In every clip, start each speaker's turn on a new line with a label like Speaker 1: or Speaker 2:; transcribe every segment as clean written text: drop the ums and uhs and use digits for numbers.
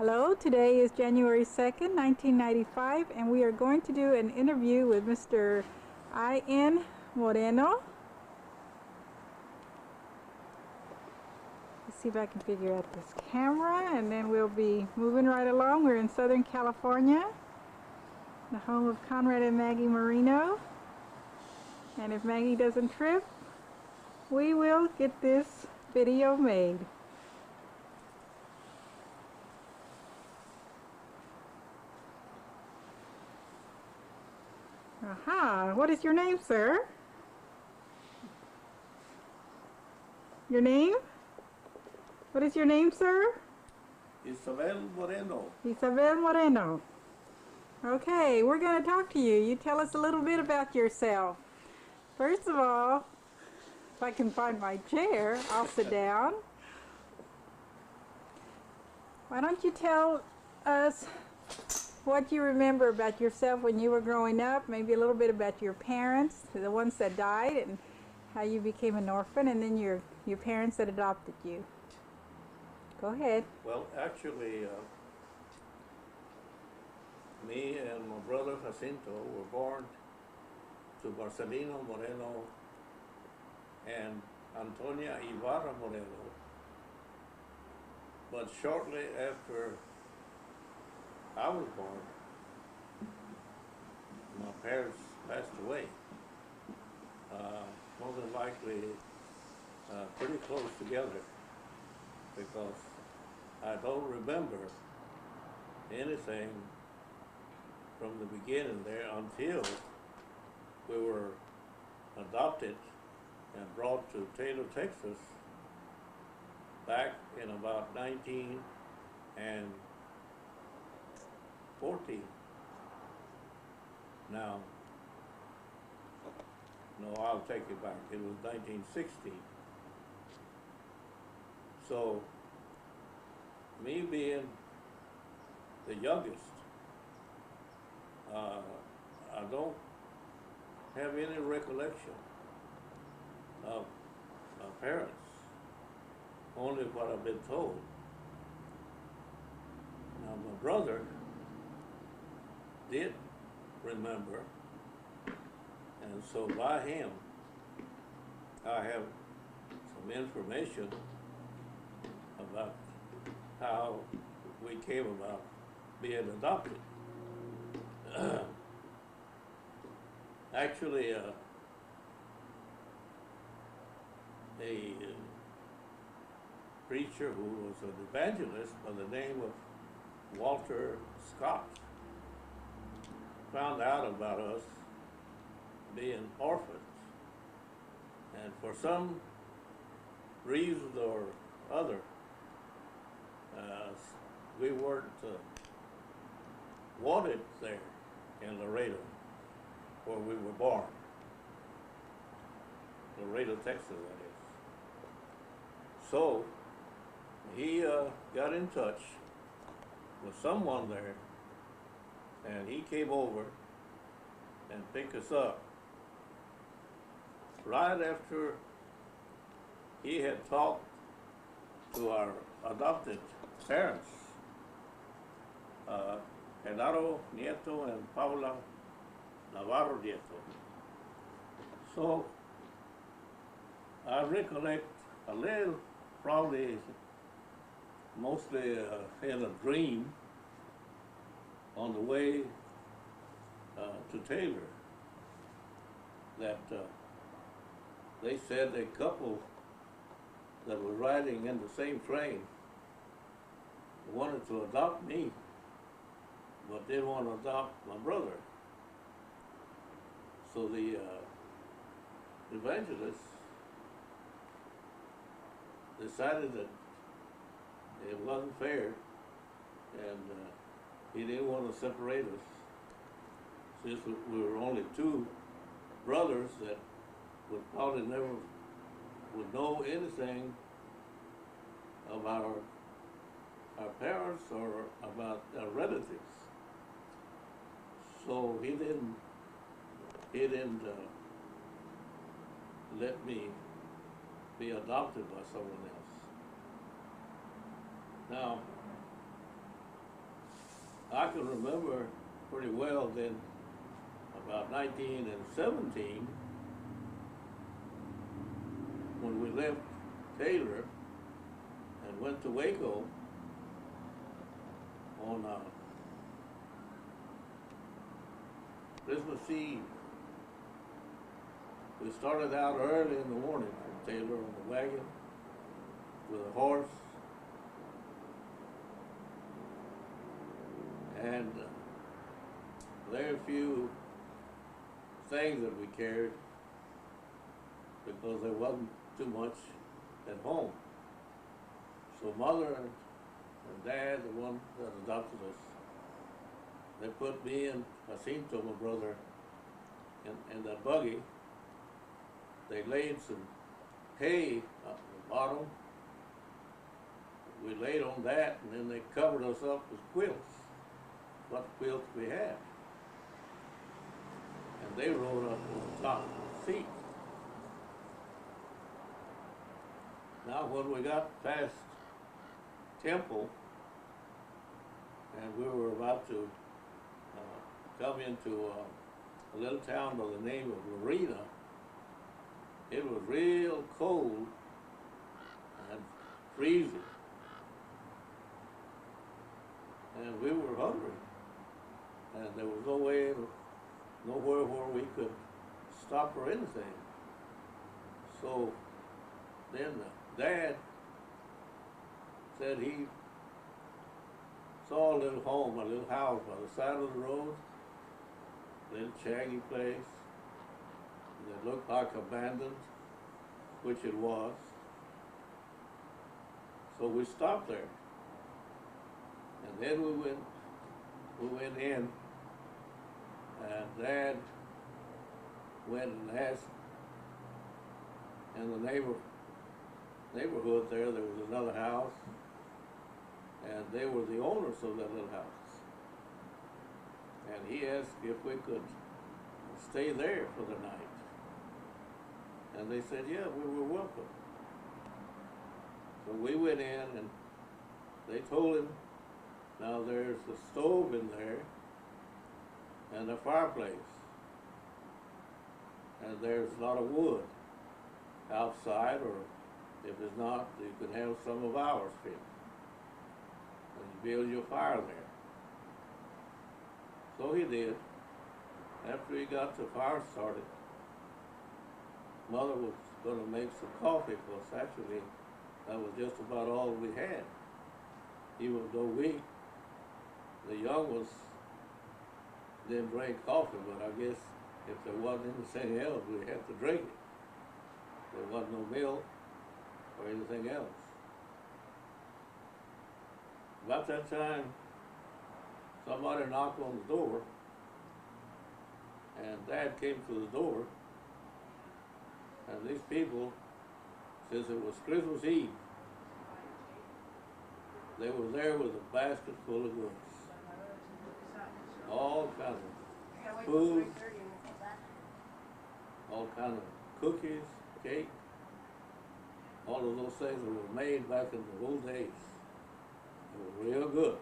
Speaker 1: Hello, today is January 2nd, 1995, and we are going to do an interview with Mr. Isabel Moreno. Let's see if I can figure out this camera, and then we'll be moving right along. We're in Southern California, the home of Conrad and Maggie Moreno. And if Maggie doesn't trip, we will get this video made. Aha! What is your name, sir? Your name? What is your name, sir?
Speaker 2: Isabel Moreno.
Speaker 1: Isabel Moreno. Okay, we're going to talk to you. You tell us a little bit about yourself. First of all, if I can find my chair, I'll sit down. Why don't you tell us what you remember about yourself when you were growing up, maybe a little bit about your parents, the ones that died, and how you became an orphan, and then your parents that adopted you. Go ahead.
Speaker 2: Well, actually, me and my brother Jacinto were born to Marcelino Moreno and Antonia Ibarra Moreno. But shortly after I was born, my parents passed away. More than likely pretty close together, because I don't remember anything from the beginning there until we were adopted and brought to Taylor, Texas back in about 1914. Now, no, I'll take it back. It was 1916. So, me being the youngest, I don't have any recollection of my parents, only what I've been told. Now, my brother did remember, and so by him, I have some information about how we came about being adopted. Actually, a preacher who was an evangelist by the name of Walter Scott found out about us being orphans, and for some reason or other, we weren't wanted there in Laredo, where we were born. Laredo, Texas, that is. So he got in touch with someone there, and he came over and picked us up right after he had talked to our adopted parents, Genaro Nieto and Paula Navarro Nieto. So I recollect a little, probably mostly in a dream on the way to Taylor, that they said a couple that was riding in the same train wanted to adopt me, but didn't want to adopt my brother. So the evangelist decided that it wasn't fair, and he didn't want to separate us, since we were only two brothers that would probably never would know anything about our parents or about our relatives. So he didn't let me be adopted by someone else. Now, I can remember pretty well then, about 1917, when we left Taylor and went to Waco on Christmas Eve. We started out early in the morning from Taylor on the wagon with a horse, and very few things that we carried because there wasn't too much at home. So Mother and Dad, the one that adopted us, they put me and Jacinto, my brother, in that buggy. They laid some hay up the bottom. We laid on that, and then they covered us up with quilts, what quilts we had. And they rode up on the top of the seat. Now when we got past Temple, and we were about to come into a little town by the name of Lorena, it was real cold and freezing. And we were hungry. And there was nowhere where we could stop or anything. So then Dad said he saw a little home, a little house by the side of the road, a little shaggy place that looked like abandoned, which it was. So we stopped there. And then we went in, and Dad went and asked in the neighborhood there was another house, and they were the owners of that little house. And he asked if we could stay there for the night. And they said, yeah, we were welcome. So we went in, and they told him, now there's a stove in there and a fireplace, and there's a lot of wood outside, or if it's not, you can have some of ours fit. And you build your fire there. So he did. After he got the fire started, Mother was going to make some coffee for us. Actually, that was just about all we had. Even though the young ones, didn't drink coffee, but I guess if there wasn't anything else, we had to drink it. There wasn't no milk or anything else. About that time, somebody knocked on the door, and Dad came to the door, and these people, since it was Christmas Eve, they were there with a basket full of goods. All kinds of food, all kinds of cookies, cake, all of those things that were made back in the old days. They were real good,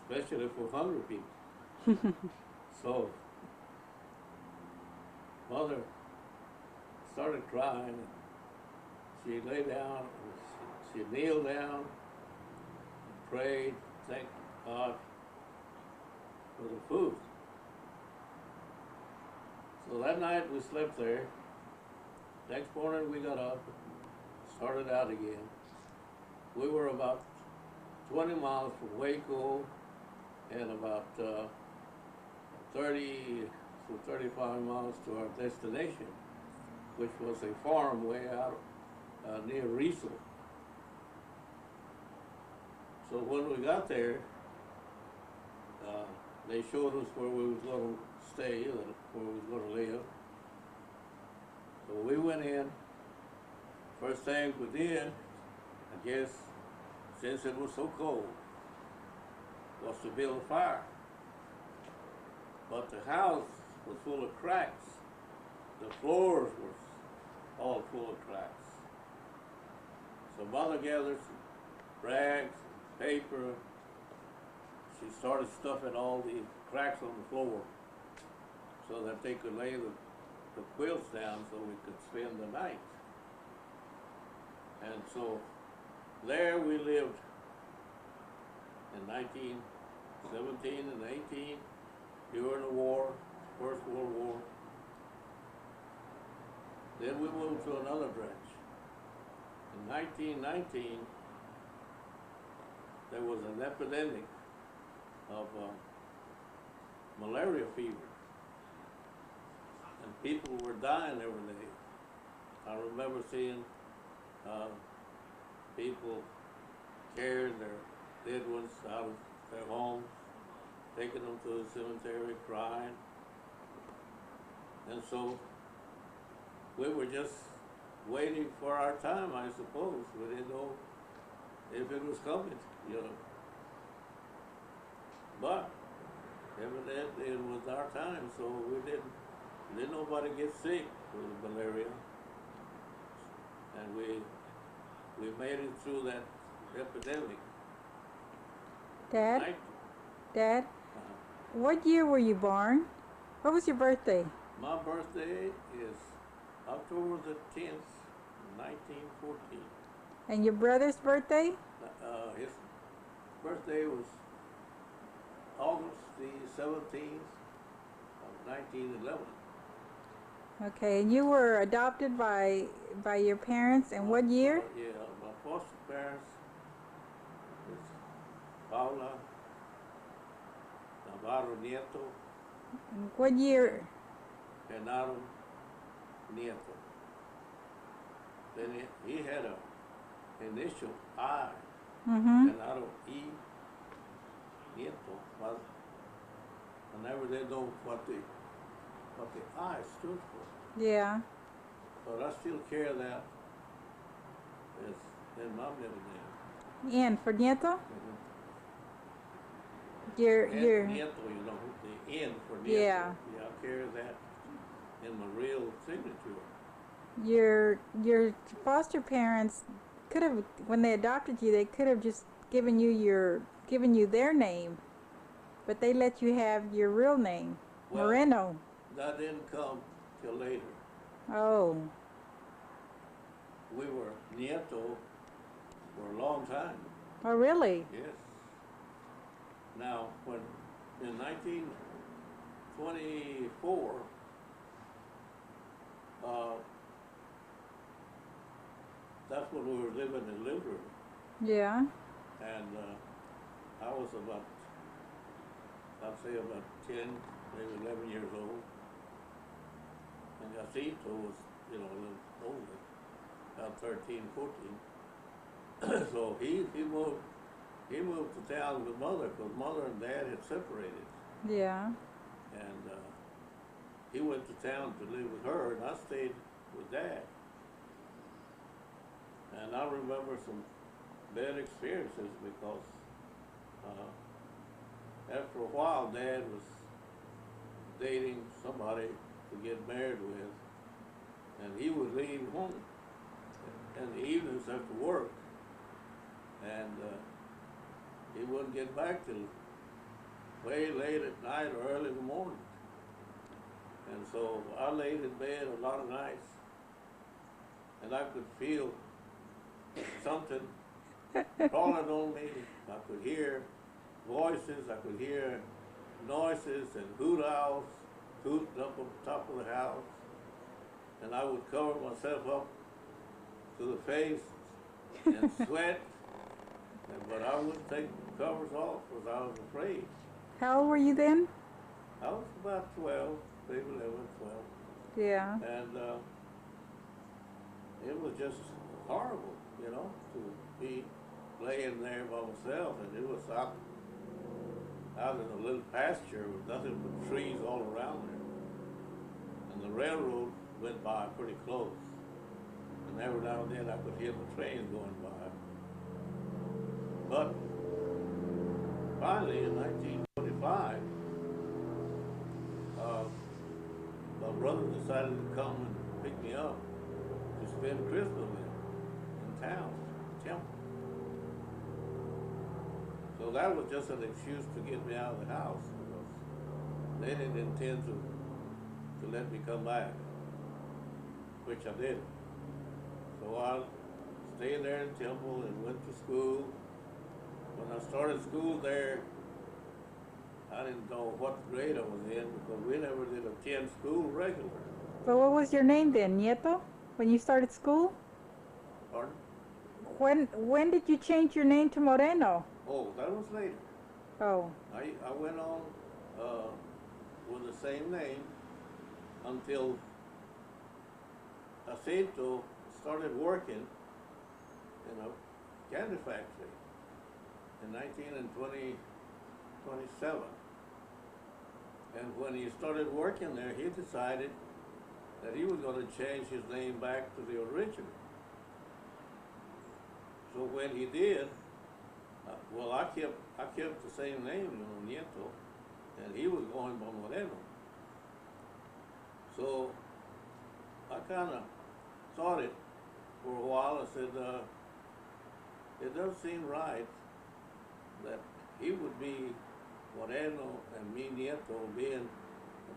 Speaker 2: especially for hungry people. So Mother started crying, and she lay down, and she kneeled down and prayed, thanked God for the food. So that night we slept there. Next morning we got up, started out again. We were about 20 miles from Waco and about 30 to 35 miles to our destination, which was a farm way out near Riesel. So when we got there, they showed us where we was going to stay, where we was going to live. So we went in. First thing we did, I guess, since it was so cold, was to build a fire. But the house was full of cracks. The floors were all full of cracks. So Mother gathered some rags, paper, she started stuffing all the cracks on the floor so that they could lay the quilts down so we could spend the night. And so there we lived in 1917 and 18 during the war, First World War. Then we moved to another branch. In 1919, there was an epidemic of malaria fever, and people were dying every day. I remember seeing people carrying their dead ones out of their homes, taking them to the cemetery, crying. And so we were just waiting for our time, I suppose. We didn't know if it was coming, you know. But evidently it was our time, so we didn't nobody get sick with malaria. And we made it through that epidemic.
Speaker 1: Dad? Dad? What year were you born? What was your birthday?
Speaker 2: My birthday is October the 10th, 1914.
Speaker 1: And your brother's birthday?
Speaker 2: His birthday was August the 17th of 1911.
Speaker 1: Okay, and you were adopted by your parents in what year?
Speaker 2: Yeah, my foster parents is Paula Navarro Nieto.
Speaker 1: And what year?
Speaker 2: Genaro Nieto. Then he had a initial I, Genaro E Nieto. But I never did know what the I stood for.
Speaker 1: Yeah.
Speaker 2: But I still carry that as in my middle name.
Speaker 1: N for Nieto? Your
Speaker 2: Nieto, you know, the N for Nieto.
Speaker 1: Yeah.
Speaker 2: Yeah, I carry that in my real signature.
Speaker 1: Your foster parents could have, when they adopted you, they could have just given you their name, but they let you have your real name,
Speaker 2: Well,
Speaker 1: Moreno.
Speaker 2: That didn't come till later.
Speaker 1: Oh.
Speaker 2: We were Nieto for a long time.
Speaker 1: Oh, really?
Speaker 2: Yes. Now, when in 1924, that's when we were living in Liberty,
Speaker 1: Yeah.
Speaker 2: and I was about, I'd say about 10, maybe 11 years old, and Jacinto was, you know, a little older, about 13, 14. So he moved to town with mother, because mother and dad had separated.
Speaker 1: Yeah.
Speaker 2: And he went to town to live with her, and I stayed with dad. And I remember some bad experiences because after a while, dad was dating somebody to get married with, and he would leave home in the evenings after work, and he wouldn't get back till way late at night or early in the morning. And so I laid in bed a lot of nights, and I could feel something crawling on me. I could hear voices, I could hear noises and hoot owls hooting up on top of the house. And I would cover myself up to the face and sweat, but I wouldn't take the covers off because I was afraid.
Speaker 1: How old were you then?
Speaker 2: I was about 12, maybe 11, 12.
Speaker 1: Yeah.
Speaker 2: And it was just horrible, you know, to be laying there by myself, and it was out in a little pasture with nothing but trees all around there. And the railroad went by pretty close, and every now and then I could hear the trains going by. But finally, in 1925, my brother decided to come and pick me up to spend Christmas in town, Temple. So So that was just an excuse to get me out of the house because they didn't intend to let me come back, which I did. So I stayed there in Temple and went to school. When I started school there, I didn't know what grade I was in because we never did attend school regular.
Speaker 1: But what was your name then, Nieto, when you started school?
Speaker 2: Pardon?
Speaker 1: When did you change your name to Moreno?
Speaker 2: Oh, that was later.
Speaker 1: Oh.
Speaker 2: I went on with the same name until Jacinto started working in a candy factory in 1927. And when he started working there, he decided that he was going to change his name back to the original. So when he did, well, I kept the same name, Nieto, and he was going by Moreno. So I kind of thought it for a while. I said, it doesn't seem right that he would be Moreno and me, Nieto, being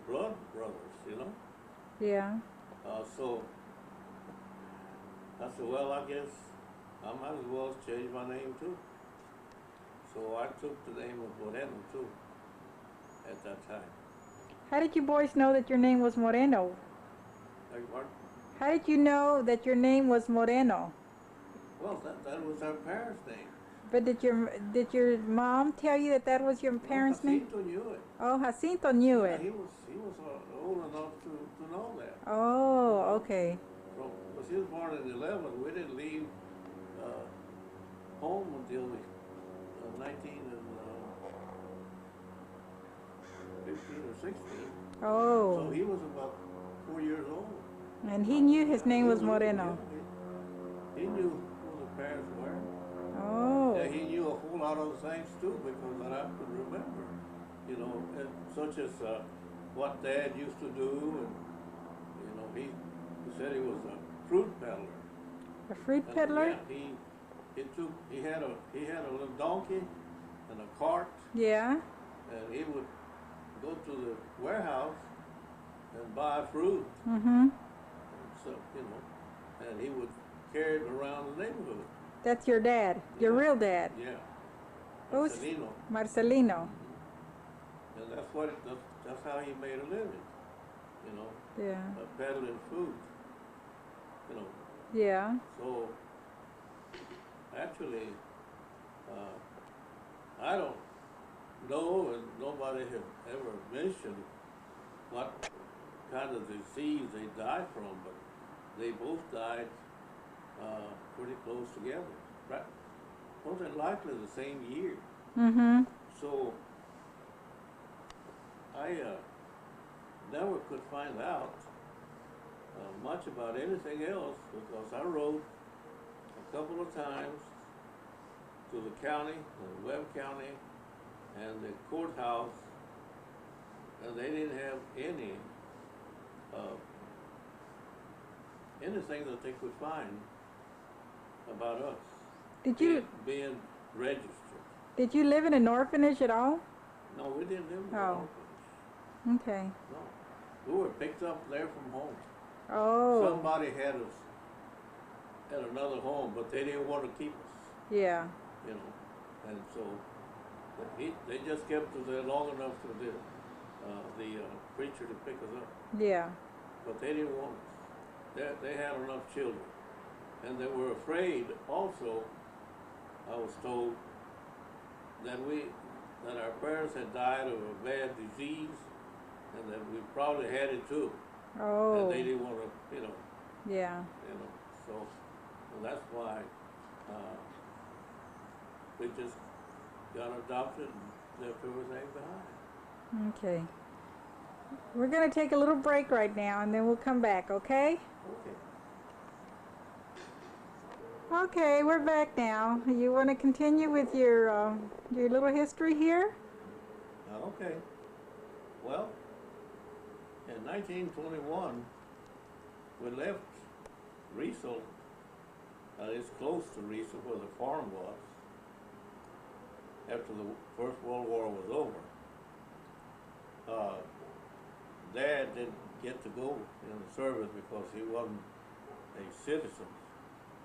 Speaker 2: blood brothers, you know?
Speaker 1: Yeah.
Speaker 2: So I said, well, I guess I might as well change my name too. So I took the name of Moreno too at that time.
Speaker 1: How did you boys know that your name was Moreno?
Speaker 2: Like what?
Speaker 1: How did you know that your name was Moreno?
Speaker 2: Well, that was our parents' name.
Speaker 1: But did your mom tell you that was your parents' name?
Speaker 2: Jacinto knew it.
Speaker 1: Oh, Jacinto knew
Speaker 2: Yeah,
Speaker 1: it.
Speaker 2: he was old enough to know that.
Speaker 1: Oh, okay.
Speaker 2: So, because he was born in 11, we didn't leave home until 15 or 16.
Speaker 1: Oh.
Speaker 2: So he was about 4 years old.
Speaker 1: And he knew his name was Moreno.
Speaker 2: He knew who the parents were.
Speaker 1: Oh.
Speaker 2: Yeah, he knew a whole lot of things too because that I could remember. You know, such as what Dad used to do, and you know, he said he was a fruit peddler.
Speaker 1: A fruit peddler?
Speaker 2: Yeah, he had a little donkey and a cart.
Speaker 1: Yeah.
Speaker 2: And he would go to the warehouse and buy fruit.
Speaker 1: Mm-hmm.
Speaker 2: And so, you know, and he would carry it around the neighborhood.
Speaker 1: That's your dad, your real dad.
Speaker 2: Yeah.
Speaker 1: Who's
Speaker 2: Marcelino.
Speaker 1: Marcelino.
Speaker 2: And that's how he made a living. You know.
Speaker 1: Yeah.
Speaker 2: Peddling food. You know.
Speaker 1: Yeah.
Speaker 2: So actually, I don't know, and nobody had ever mentioned what kind of disease they died from, but they both died pretty close together, right? Most likely the same year.
Speaker 1: Mm-hmm.
Speaker 2: So I never could find out much about anything else because I wrote a couple of times to the county, the Webb County, and the courthouse, and they didn't have anything that they could find about us.
Speaker 1: Did you
Speaker 2: being registered?
Speaker 1: Did you live in an orphanage at all?
Speaker 2: No, we didn't live in an
Speaker 1: Oh.
Speaker 2: orphanage.
Speaker 1: Okay.
Speaker 2: No, we were picked up there from home.
Speaker 1: Oh.
Speaker 2: Somebody had us at another home, but they didn't want to keep us.
Speaker 1: Yeah.
Speaker 2: You know, and so they just kept us there long enough for the preacher to pick us up.
Speaker 1: Yeah.
Speaker 2: But they didn't want us. They had enough children, and they were afraid. Also, I was told that our parents had died of a bad disease, and that we probably had it too.
Speaker 1: Oh.
Speaker 2: And they didn't want to,
Speaker 1: Yeah.
Speaker 2: so that's why we just got adopted and left everything behind.
Speaker 1: Okay. We're going to take a little break right now, and then we'll come back, okay?
Speaker 2: Okay.
Speaker 1: Okay, we're back now. You want to continue with your little history here?
Speaker 2: Okay. Well, in 1921, we left Riesel, it's close to Riesel where the farm was, after the First World War was over. Dad didn't get to go in the service because he wasn't a citizen,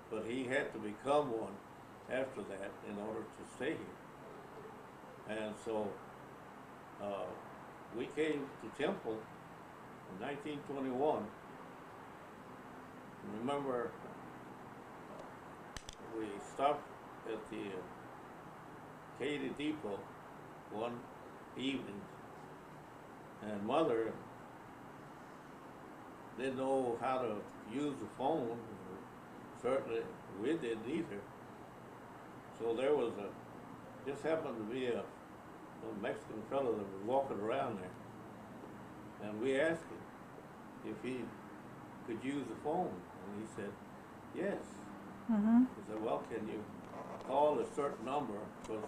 Speaker 2: but he had to become one after that in order to stay here. And so we came to Temple in 1921. Remember, we stopped at the Katy Depot one evening, and Mother didn't know how to use the phone. Certainly we didn't either. So there was just happened to be a Mexican fellow that was walking around there, and we asked him if he could use the phone, and he said yes.
Speaker 1: Mm-hmm.
Speaker 2: He said, well, can you call a certain number? Because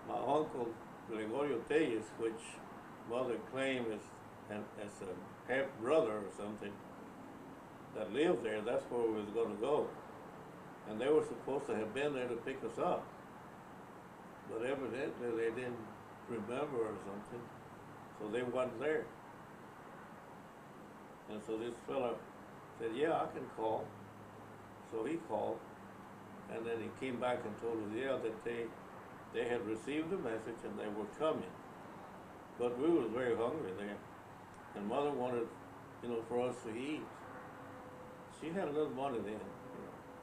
Speaker 2: my uncle Gregorio Tellez, which Mother claimed as a half brother or something that lived there, that's where we was going to go. And they were supposed to have been there to pick us up. But evidently they didn't remember or something, so they wasn't there. And so this fellow said, yeah, I can call. So he called, and then he came back and told us, yeah, that they had received the message and they were coming. But we were very hungry there, and Mother wanted, for us to eat. She had a little money then,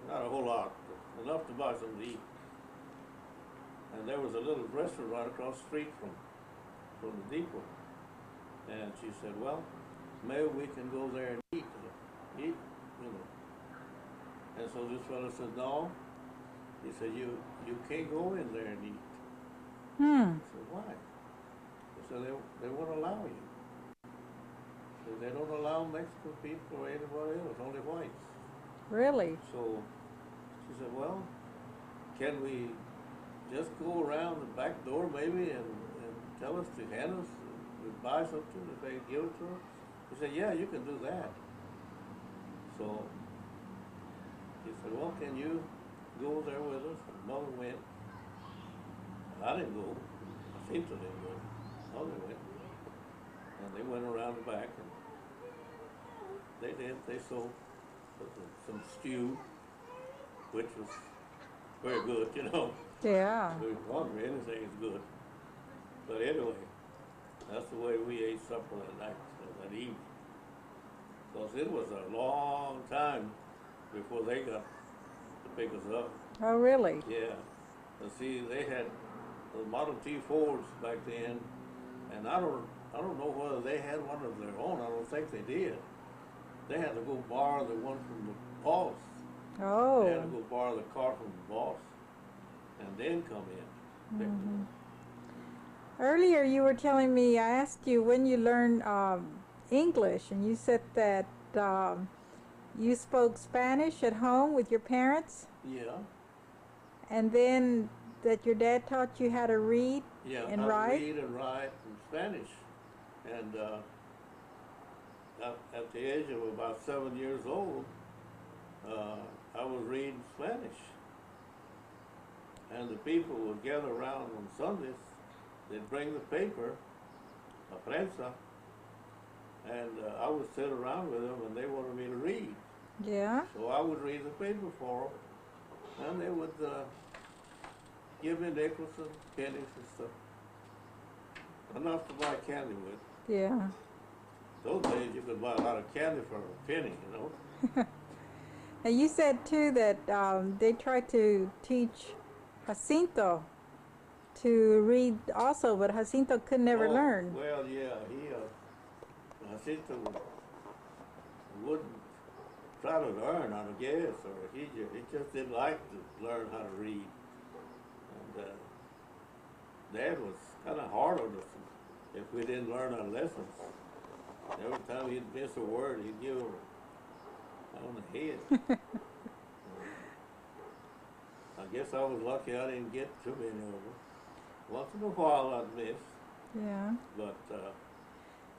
Speaker 2: not a whole lot, but enough to buy something to eat. And there was a little restaurant right across the street from the depot. And she said, well, maybe we can go there and eat. And so this fellow said, no. He said, you can't go in there and eat. I said, why? He said, they won't allow you. So they don't allow Mexican people or anybody else, only whites.
Speaker 1: Really?
Speaker 2: So she said, well, can we just go around the back door maybe and tell us to hand us, to buy something if they give it to us? He said, yeah, you can do that. So he said, well, can you go there with us? And Mother went. I didn't go. Jacinto didn't go. Mother went. And they went around the back, and they did. They sold some stew, which was very good,
Speaker 1: Yeah.
Speaker 2: We were hungry, anything is good. But anyway, that's the way we ate supper that night, that evening. Because it was a long time before they got to pick us up.
Speaker 1: Oh, really?
Speaker 2: Yeah. And see, they had the Model T Fords back then, and I don't know whether they had one of their own. I don't think they did. They had to go borrow the one from the boss.
Speaker 1: Oh.
Speaker 2: They had to go borrow the car from the boss, and then come in.
Speaker 1: Mm-hmm. Earlier you were telling me, I asked you when you learned English, and you said that you spoke Spanish at home with your parents?
Speaker 2: Yeah.
Speaker 1: And then that your dad taught you how to read and write?
Speaker 2: Yeah, read and write in Spanish. And at the age of about 7 years old, I was reading Spanish. And the people would gather around on Sundays. They'd bring the paper, la prensa, and I would sit around with them, and they wanted me to read.
Speaker 1: Yeah.
Speaker 2: So I would read the paper for them, and they would give me nickels and pennies and stuff. Enough to buy candy with.
Speaker 1: Yeah.
Speaker 2: Those days you could buy a lot of candy for a penny,
Speaker 1: And you said too that they tried to teach Jacinto to read also, but Jacinto could never learn.
Speaker 2: Well, yeah, Jacinto wouldn't try to learn, I guess, or he just didn't like to learn how to read. And Dad was kind of hard on us if we didn't learn our lessons. Every time he'd miss a word, he'd give her on the head. I guess I was lucky I didn't get too many of them. Once in a while I'd miss.
Speaker 1: Yeah.
Speaker 2: But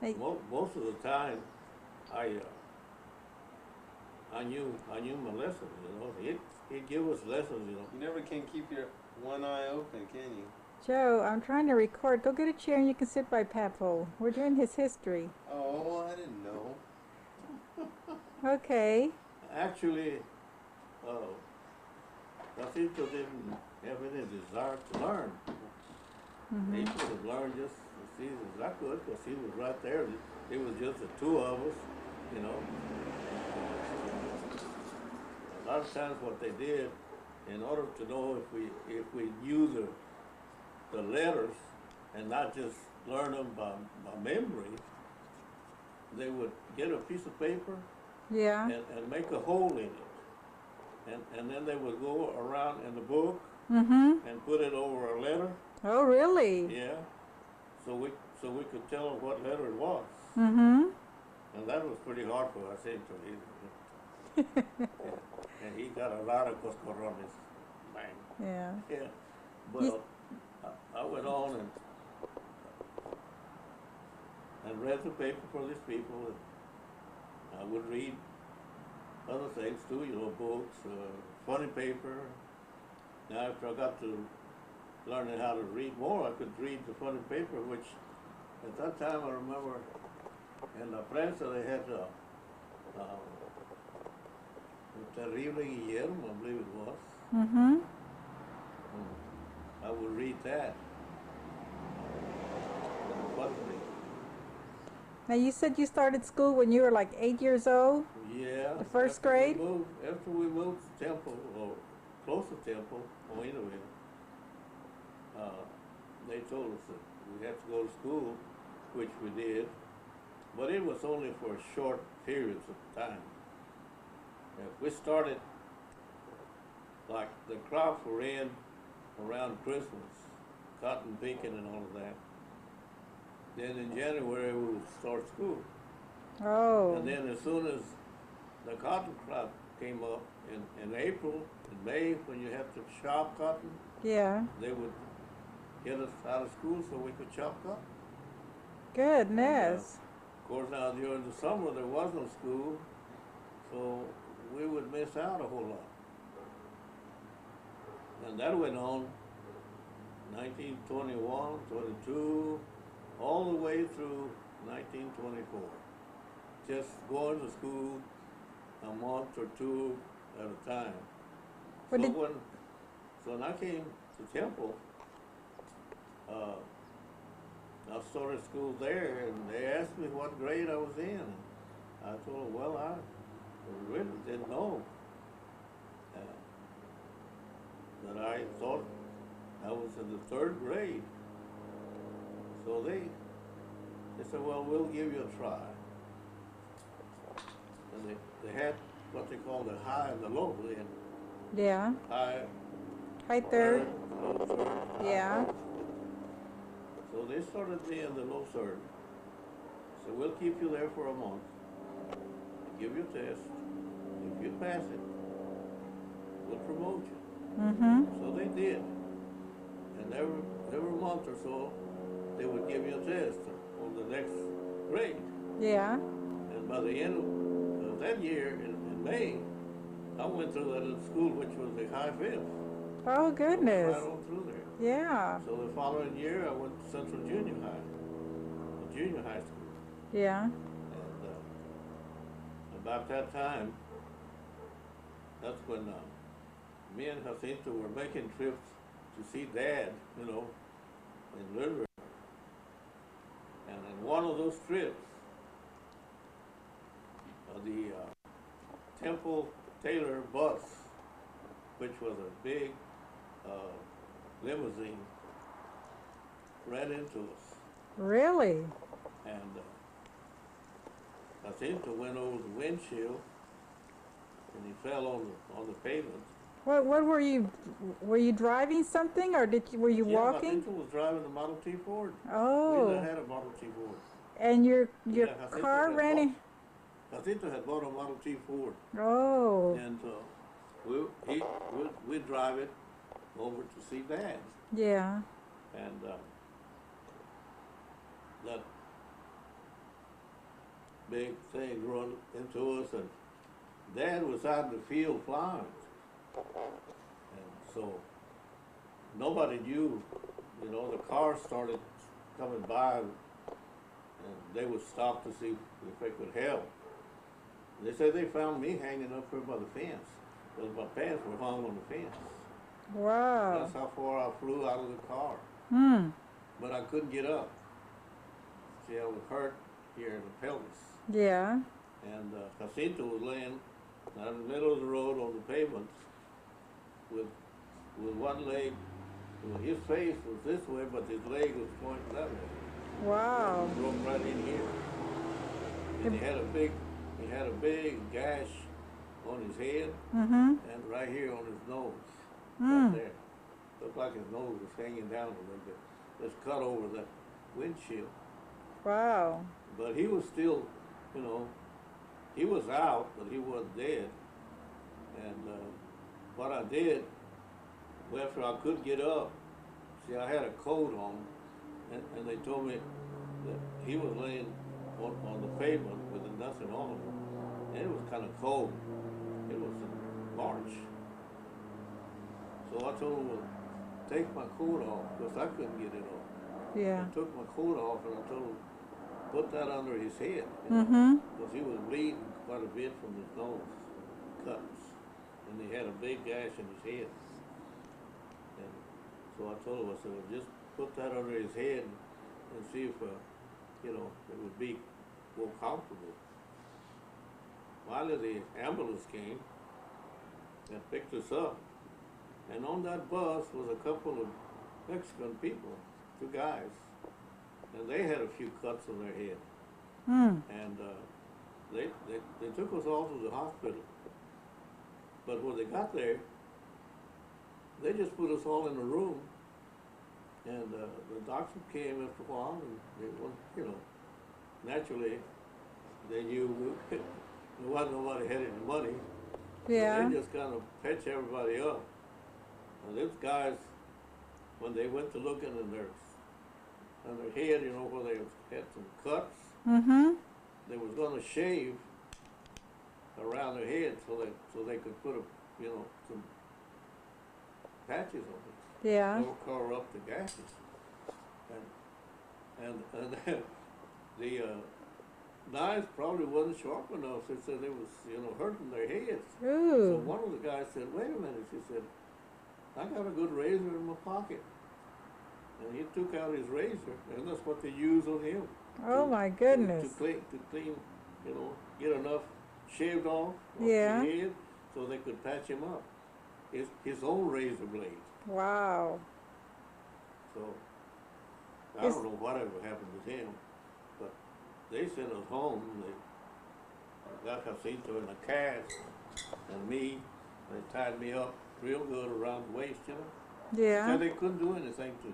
Speaker 1: Hey.
Speaker 2: most of the time I I knew my lessons, you know. He'd give us lessons, you know.
Speaker 3: You never can keep your one eye open, can you?
Speaker 1: Joe, I'm trying to record. Go get a chair and you can sit by Papo. We're doing his history.
Speaker 3: Oh, I didn't know.
Speaker 1: Okay.
Speaker 2: Actually, Jacinto didn't have any desire to learn. He could have learned just as easy as I could, because he was right there. It was just the two of us, you know. A lot of times what they did, in order to know if we knew the letters and not just learn them by memory, they would get a piece of paper
Speaker 1: Yeah.
Speaker 2: and make a hole in it. And then they would go around in the book and put it over a letter.
Speaker 1: Oh, really?
Speaker 2: Yeah. So we could tell them what letter it was.
Speaker 1: Mm-hmm.
Speaker 2: And that was pretty hard for us, and he got a lot of coscorrones. Bang.
Speaker 1: Yeah.
Speaker 2: Yeah. But I went on and read the paper for these people, and I would read other things too, you know, books, funny paper. Now after I got to learning how to read more, I could read the funny paper, which at that time I remember in La Prensa they had Terrible Guillermo, I believe it was.
Speaker 1: Mm-hmm.
Speaker 2: I would read that.
Speaker 1: Now, you said you started school when you were like 8 years old?
Speaker 2: Yeah.
Speaker 1: The first grade?
Speaker 2: After we moved to Temple, or close to Temple, Moinaville, they told us that we had to go to school, which we did, but it was only for short periods of time. If we started, like the crops were in around Christmas, cotton picking and all of that, then in January we would start school.
Speaker 1: Oh.
Speaker 2: And then as soon as the cotton crop came up in April, in May, when you had to chop cotton,
Speaker 1: Yeah.
Speaker 2: they would get us out of school so we could chop cotton.
Speaker 1: Goodness.
Speaker 2: Of course, now during the summer there was no school, so we would miss out a whole lot. And that went on 1921, 22, all the way through 1924. Just going to school a month or two at a time.
Speaker 1: What did-
Speaker 2: So when I came to Temple, I started school there, and they asked me what grade I was in. I told them, well, I really didn't know. But I thought I was in the third grade. So they said, well, we'll give you a try. And they had what they call the high and the low then.
Speaker 1: Yeah.
Speaker 2: High,
Speaker 1: Hi, third.
Speaker 2: low third. High.
Speaker 1: Yeah.
Speaker 2: So they started me in the low third. So we'll keep you there for a month, give you a test. If you pass it, we'll promote you.
Speaker 1: Mm-hmm.
Speaker 2: So they did. And every month or so, they would give you a test on the next grade.
Speaker 1: Yeah.
Speaker 2: And by the end of that year, in May, I went through that little school, which was the high fifth.
Speaker 1: Oh, goodness.
Speaker 2: Right on through there.
Speaker 1: Yeah.
Speaker 2: So the following year, I went to Central Junior High, a junior high school.
Speaker 1: Yeah.
Speaker 2: And about that time, that's when me and Jacinto were making trips to see Dad, you know, in Little River. And in one of those trips, the Temple Taylor bus, which was a big limousine, ran into us.
Speaker 1: Really?
Speaker 2: And Jacinto went over the windshield, and he fell on the pavement.
Speaker 1: What were you driving something, or were you walking?
Speaker 2: Jacinto was driving a Model T Ford.
Speaker 1: Oh.
Speaker 2: We never had a Model T Ford.
Speaker 1: And your
Speaker 2: Yeah, Jacinto
Speaker 1: car
Speaker 2: had
Speaker 1: ran in?
Speaker 2: Jacinto had bought a Model T Ford,
Speaker 1: Oh.
Speaker 2: and we'd drive it over to see Dad.
Speaker 1: Yeah.
Speaker 2: And that big thing run into us, and Dad was out in the field plowing. And so nobody knew, you know, the cars started coming by and they would stop to see if they could help. They said they found me hanging up here by the fence. Because my pants were hung on the fence.
Speaker 1: Wow.
Speaker 2: That's how far I flew out of the car.
Speaker 1: Hmm.
Speaker 2: But I couldn't get up. See, I was hurt here in the pelvis.
Speaker 1: Yeah.
Speaker 2: And Jacinto was laying out in the middle of the road on the pavement with one leg. Well, his face was this way, but his leg was pointing that way.
Speaker 1: Wow.
Speaker 2: Broke right in here. And he had a big gash on his head
Speaker 1: Mm-hmm.
Speaker 2: and right here on his nose.
Speaker 1: Mm.
Speaker 2: Right there. Looked like his nose was hanging down a little bit. It's cut over the windshield.
Speaker 1: Wow.
Speaker 2: But he was still, you know, he was out, but he wasn't dead. And what I did, well, after I couldn't get up, see, I had a coat on, and they told me that he was laying on the pavement with nothing on him. And it was kind of cold. It was in March. So I told him, well, take my coat off, because I couldn't get it off.
Speaker 1: Yeah.
Speaker 2: I took my coat off, and I told him, put that under his head. You know,
Speaker 1: Mm-hmm.
Speaker 2: because he was bleeding quite a bit from his nose, cuts. And he had a big gash in his head. And so I told him, I said, well, just put that under his head and see if, you know, it would be more comfortable. Finally, the ambulance came and picked us up. And on that bus was a couple of Mexican people, 2 guys. And they had a few cuts on their head.
Speaker 1: Mm.
Speaker 2: And they took us all to the hospital. But when they got there, they just put us all in a room. And the doctor came after a while, and they, you know, naturally, they knew there wasn't nobody had any money.
Speaker 1: Yeah.
Speaker 2: So they just kind of patch everybody up. And those guys, when they went to look in their head, you know, where they had some cuts,
Speaker 1: Mm-hmm.
Speaker 2: they was going to shave around their head so they could put you know, some patches on it.
Speaker 1: Yeah.
Speaker 2: They'll cover up the gashes. And the knives probably wasn't sharp enough. They said they was, you know, hurting their heads. So
Speaker 1: Ooh.
Speaker 2: one of the guys said, wait a minute, he said, I got a good razor in my pocket. And he took out his razor, and that's what they used on him.
Speaker 1: Oh my goodness.
Speaker 2: To clean, you know, get enough shaved off
Speaker 1: Yeah.
Speaker 2: his head so they could patch him up. His own razor blade.
Speaker 1: Wow.
Speaker 2: So I don't know whatever happened with him, but they sent us home. They got Jacinto in a cast, and me. They tied me up real good around the waist, you know.
Speaker 1: Yeah.
Speaker 2: Said they couldn't do anything to,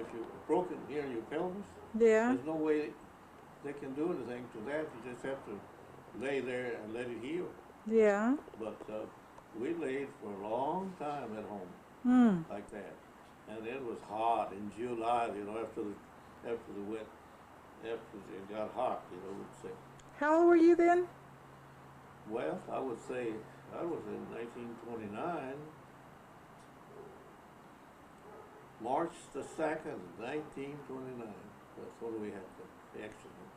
Speaker 2: if you're broken here in your pelvis,
Speaker 1: Yeah.
Speaker 2: there's no way they can do anything to that. You just have to lay there and let it heal.
Speaker 1: Yeah.
Speaker 2: But we laid for a long time at home
Speaker 1: Mm.
Speaker 2: like that, and it was hot in July. You know, after it got hot, you know, we'd say.
Speaker 1: How old were you then?
Speaker 2: Well, I would say I was in 1929, March the 2nd, 1929. That's when we had the accident.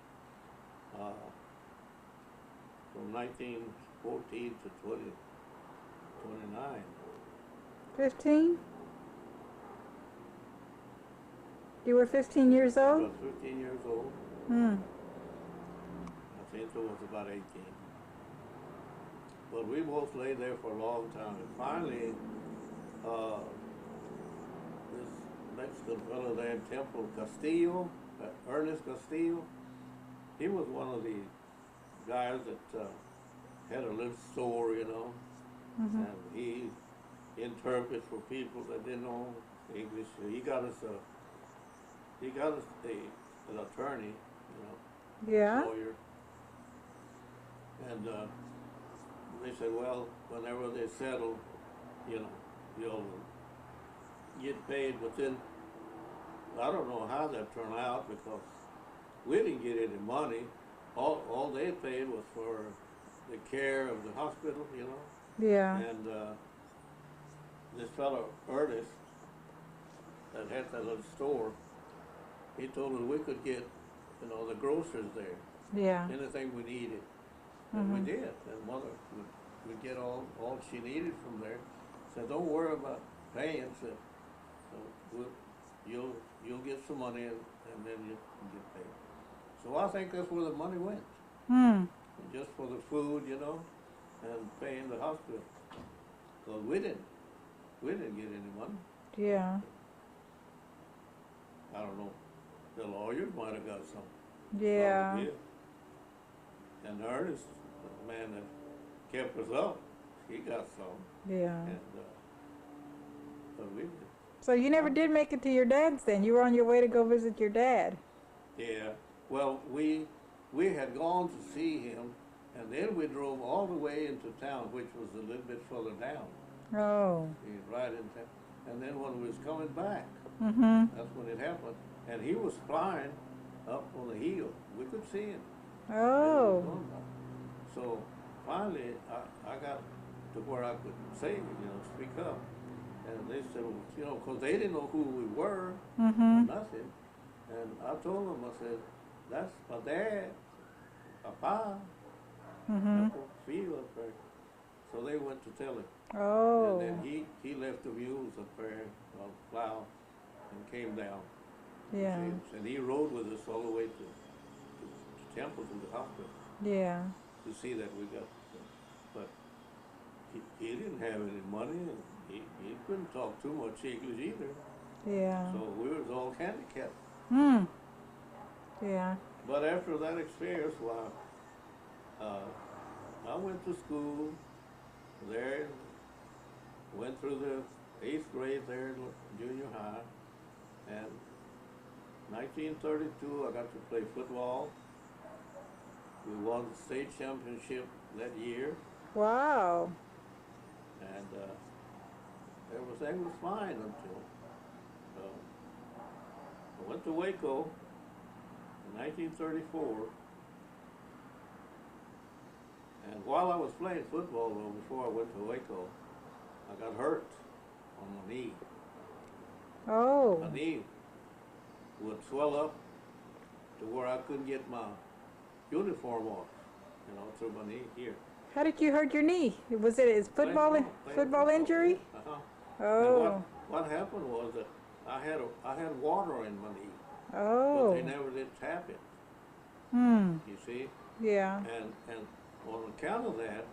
Speaker 2: From 1914 to 29.
Speaker 1: 15? You were 15 years
Speaker 2: I
Speaker 1: old?
Speaker 2: was 15 years old.
Speaker 1: Hmm.
Speaker 2: Jacinto was about 18. But we both lay there for a long time. And finally, this Mexican fellow there, Temple Castillo, Ernest Castillo, he was one of the guys that had a little store, you know,
Speaker 1: Mm-hmm.
Speaker 2: and he interpreted for people that didn't know English. He got us an attorney, you know,
Speaker 1: Yeah.
Speaker 2: lawyer. And they said, well, whenever they settle, you know, you'll get paid within, I don't know how that turned out because we didn't get any money. All they paid was for the care of the hospital, you know.
Speaker 1: Yeah.
Speaker 2: And this fellow, Ernest, that had that little store, he told us we could get, you know, the groceries there,
Speaker 1: Yeah.
Speaker 2: anything we needed. And we did. And Mother would get all she needed from there. Said, don't worry about paying. Said, you'll get some money and then you can get paid. So I think that's where the money went. Just for the food, you know, and paying the hospital. Because we didn't get any money.
Speaker 1: Yeah.
Speaker 2: I don't know. The lawyers might have got some.
Speaker 1: Yeah.
Speaker 2: Probably did. And Ernest, the man that kept us up, he got some.
Speaker 1: Yeah.
Speaker 2: And but we did.
Speaker 1: So you never did make it to your dad's then? You were on your way to go visit your dad?
Speaker 2: Yeah. Well, we had gone to see him, and then we drove all the way into town, which was a little bit further down.
Speaker 1: Oh.
Speaker 2: Right in town. And then when we was coming back,
Speaker 1: Mm-hmm.
Speaker 2: that's when it happened. And he was flying up on the hill. We could see him.
Speaker 1: Oh.
Speaker 2: So finally, I got to where I could say, you know, speak up. And they said, well, you know, because they didn't know who we were,
Speaker 1: Mm-hmm.
Speaker 2: nothing. And I told them, I said, that's my dad, Papa,
Speaker 1: Mm-hmm.
Speaker 2: up on the field up there. So they went to tell him.
Speaker 1: Oh.
Speaker 2: And then he left the mules up there on the plow and came down.
Speaker 1: Yeah.
Speaker 2: And he rode with us all the way to Temple, to the hospital,
Speaker 1: Yeah.
Speaker 2: to see that we got, but he didn't have any money, and he couldn't talk too much English either,
Speaker 1: Yeah.
Speaker 2: so we was all handicapped.
Speaker 1: Hmm. Yeah.
Speaker 2: But after that experience, well, I went to school there, went through the 8th grade there in junior high, and 1932 I got to play football. We won the state championship that year,
Speaker 1: Wow.
Speaker 2: and everything was fine until I went to Waco in 1934, and while I was playing football, though, before I went to Waco, I got hurt on my knee.
Speaker 1: Oh.
Speaker 2: My knee would swell up to where I couldn't get my uniform off, you know, through my knee here.
Speaker 1: How did you hurt your knee? Was it his football
Speaker 2: Playing
Speaker 1: injury?
Speaker 2: Uh-huh.
Speaker 1: Oh.
Speaker 2: And what happened was that I had water in my knee, but
Speaker 1: Oh.
Speaker 2: they never did tap it.
Speaker 1: Hmm.
Speaker 2: You see,
Speaker 1: Yeah.
Speaker 2: and on account of that,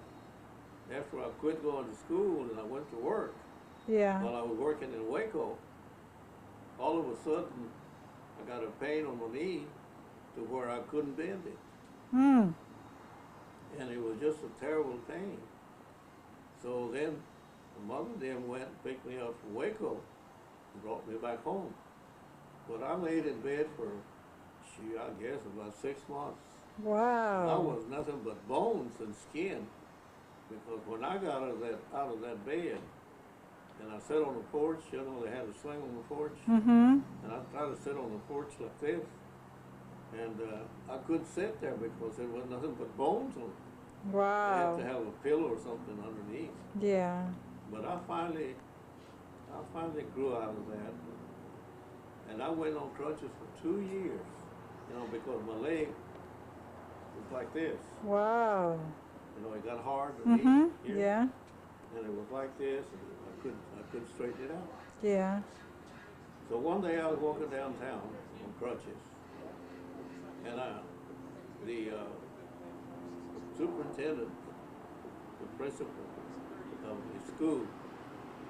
Speaker 2: after I quit going to school and I went to work,
Speaker 1: Yeah.
Speaker 2: while I was working in Waco, all of a sudden I got a pain on my knee to where I couldn't bend it.
Speaker 1: Hmm.
Speaker 2: And it was just a terrible pain. So then my mother then went and picked me up from Waco and brought me back home. But I laid in bed for, I guess about 6 months. I
Speaker 1: Wow.
Speaker 2: was nothing but bones and skin, because when I got out of that bed, and I sat on the porch, you know, they had a swing on the porch,
Speaker 1: Mm-hmm.
Speaker 2: and I tried to sit on the porch like this, and I couldn't sit there because there was nothing but bones on it. I had
Speaker 1: Wow.
Speaker 2: to have a pillow or something underneath.
Speaker 1: Yeah.
Speaker 2: But I finally grew out of that, and I went on crutches for 2 years, you know, because my leg was like this.
Speaker 1: Wow.
Speaker 2: You know, it got hard to
Speaker 1: Mm-hmm.
Speaker 2: knee here,
Speaker 1: Yeah.
Speaker 2: and it was like this, and I couldn't straighten it out.
Speaker 1: Yeah.
Speaker 2: So one day I was walking downtown on crutches, and the superintendent, the principal of the school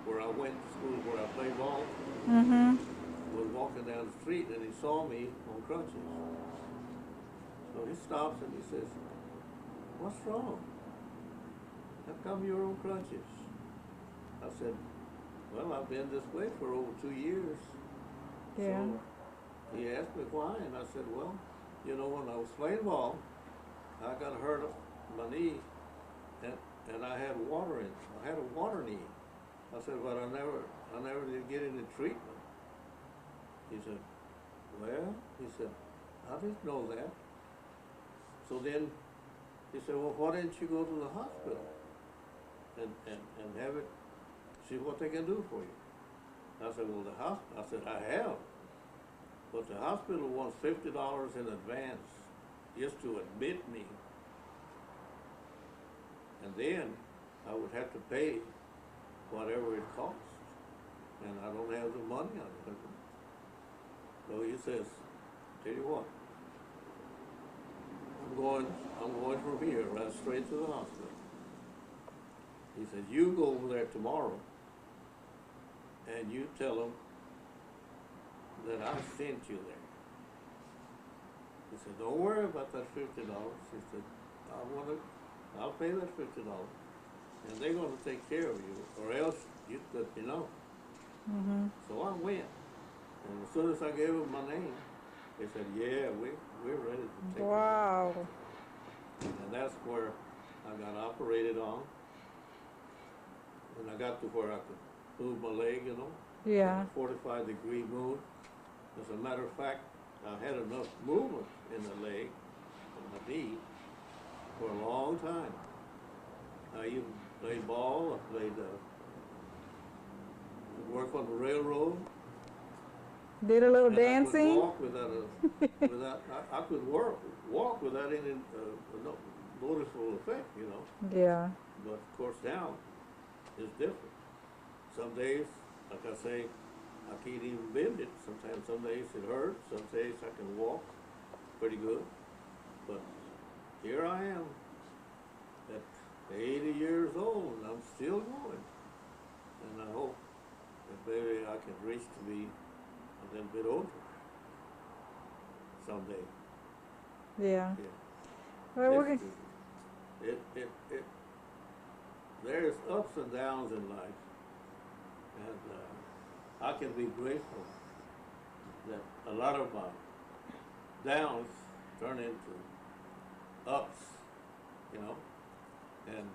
Speaker 2: where I went to school, where I played ball,
Speaker 1: Mm-hmm.
Speaker 2: was walking down the street, and he saw me on crutches. So he stops and he says, "What's wrong? How come you're on crutches?" I said, "Well, I've been this way for over 2 years."
Speaker 1: Yeah.
Speaker 2: So he asked me why, and I said, "Well, you know, when I was playing ball, I got hurt my knee, and I had water in it. I had a water knee." I said, "But I never did get any treatment." He said, "Well," he said, "I didn't know that." So then He said, well, why didn't you go to the hospital and have it, see what they can do for you? I said, well, the hospital, I said, I have. But the hospital wants $50 in advance just to admit me. And then I would have to pay whatever it costs. And I don't have the money on it. So he says, tell you what, I'm going from here right straight to the hospital. He said, you go over there tomorrow and you tell them that I sent you there. He said, don't worry about that $50. He said, I'll pay that $50. And they're going to take care of you, or else you let me know.
Speaker 1: Mm-hmm.
Speaker 2: So I went. And as soon as I gave them my name, they said, yeah, we're ready to take
Speaker 1: Wow.
Speaker 2: you. And that's where I got operated on. And I got to where I could move my leg, you know.
Speaker 1: Yeah.
Speaker 2: 45-degree move. As a matter of fact, I had enough movement in the leg and my knee for a long time. I even played ball, I played work on the railroad.
Speaker 1: Did a little
Speaker 2: And
Speaker 1: dancing?
Speaker 2: I could walk I could walk without any noticeable effect, you know.
Speaker 1: Yeah.
Speaker 2: But of course now it's different. Some days, like I say, I can't even bend it. Sometimes, some days it hurts. Some days I can walk pretty good. But here I am at 80 years old, and I'm still going. And I hope that maybe I can reach to be a little bit older someday.
Speaker 1: Yeah.
Speaker 2: Yeah.
Speaker 1: Well, we're
Speaker 2: This is- there's ups and downs in life, and I can be grateful that a lot of my downs turn into ups, you know, and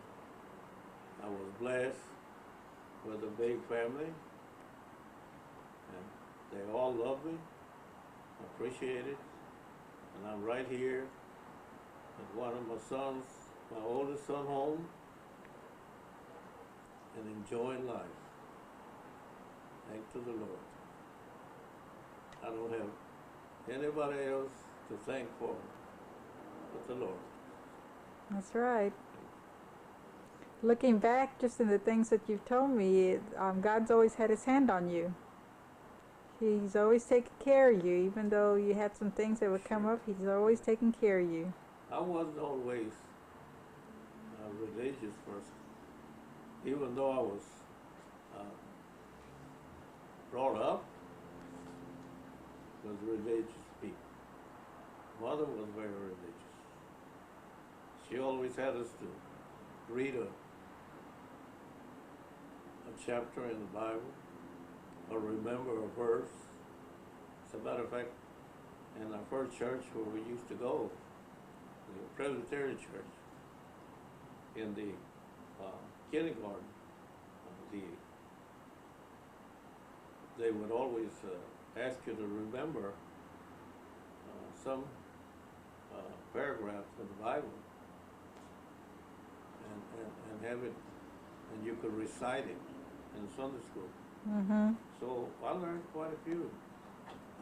Speaker 2: I was blessed with a big family, and they all love me, appreciate it, and I'm right here at one of my sons, my oldest son home, and enjoying life. Thank to the Lord. I don't have anybody else to thank for but the Lord.
Speaker 1: That's right. Looking back just in the things that you've told me, God's always had his hand on you. He's always taken care of you, even though you had some things that would come up, he's always taken care of you.
Speaker 2: I wasn't always a religious person, even though I was brought up with religious people. Mother was very religious. She always had us to read a chapter in the Bible or remember a verse. As a matter of fact, in our first church where we used to go, the Presbyterian church, in the kindergarten, they would always ask you to remember some paragraph in the Bible and have it, and you could recite it in Sunday school.
Speaker 1: Mm-hmm.
Speaker 2: So I learned quite a few.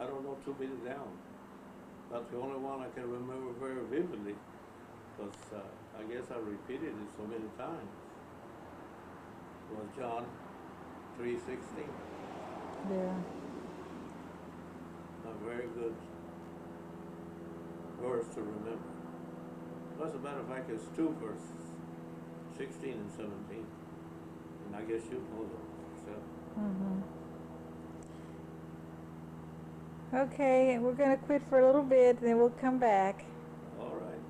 Speaker 2: I don't know too many down. But the only one I can remember very vividly, because I guess I repeated it so many times, was John 3:16.
Speaker 1: Yeah.
Speaker 2: A very good verse to remember. As a matter of fact, it's two verses, 16 and 17. And I guess you know those. So,
Speaker 1: Mm-hmm. Okay, we're going to quit for a little bit, and then we'll come back.
Speaker 2: all right.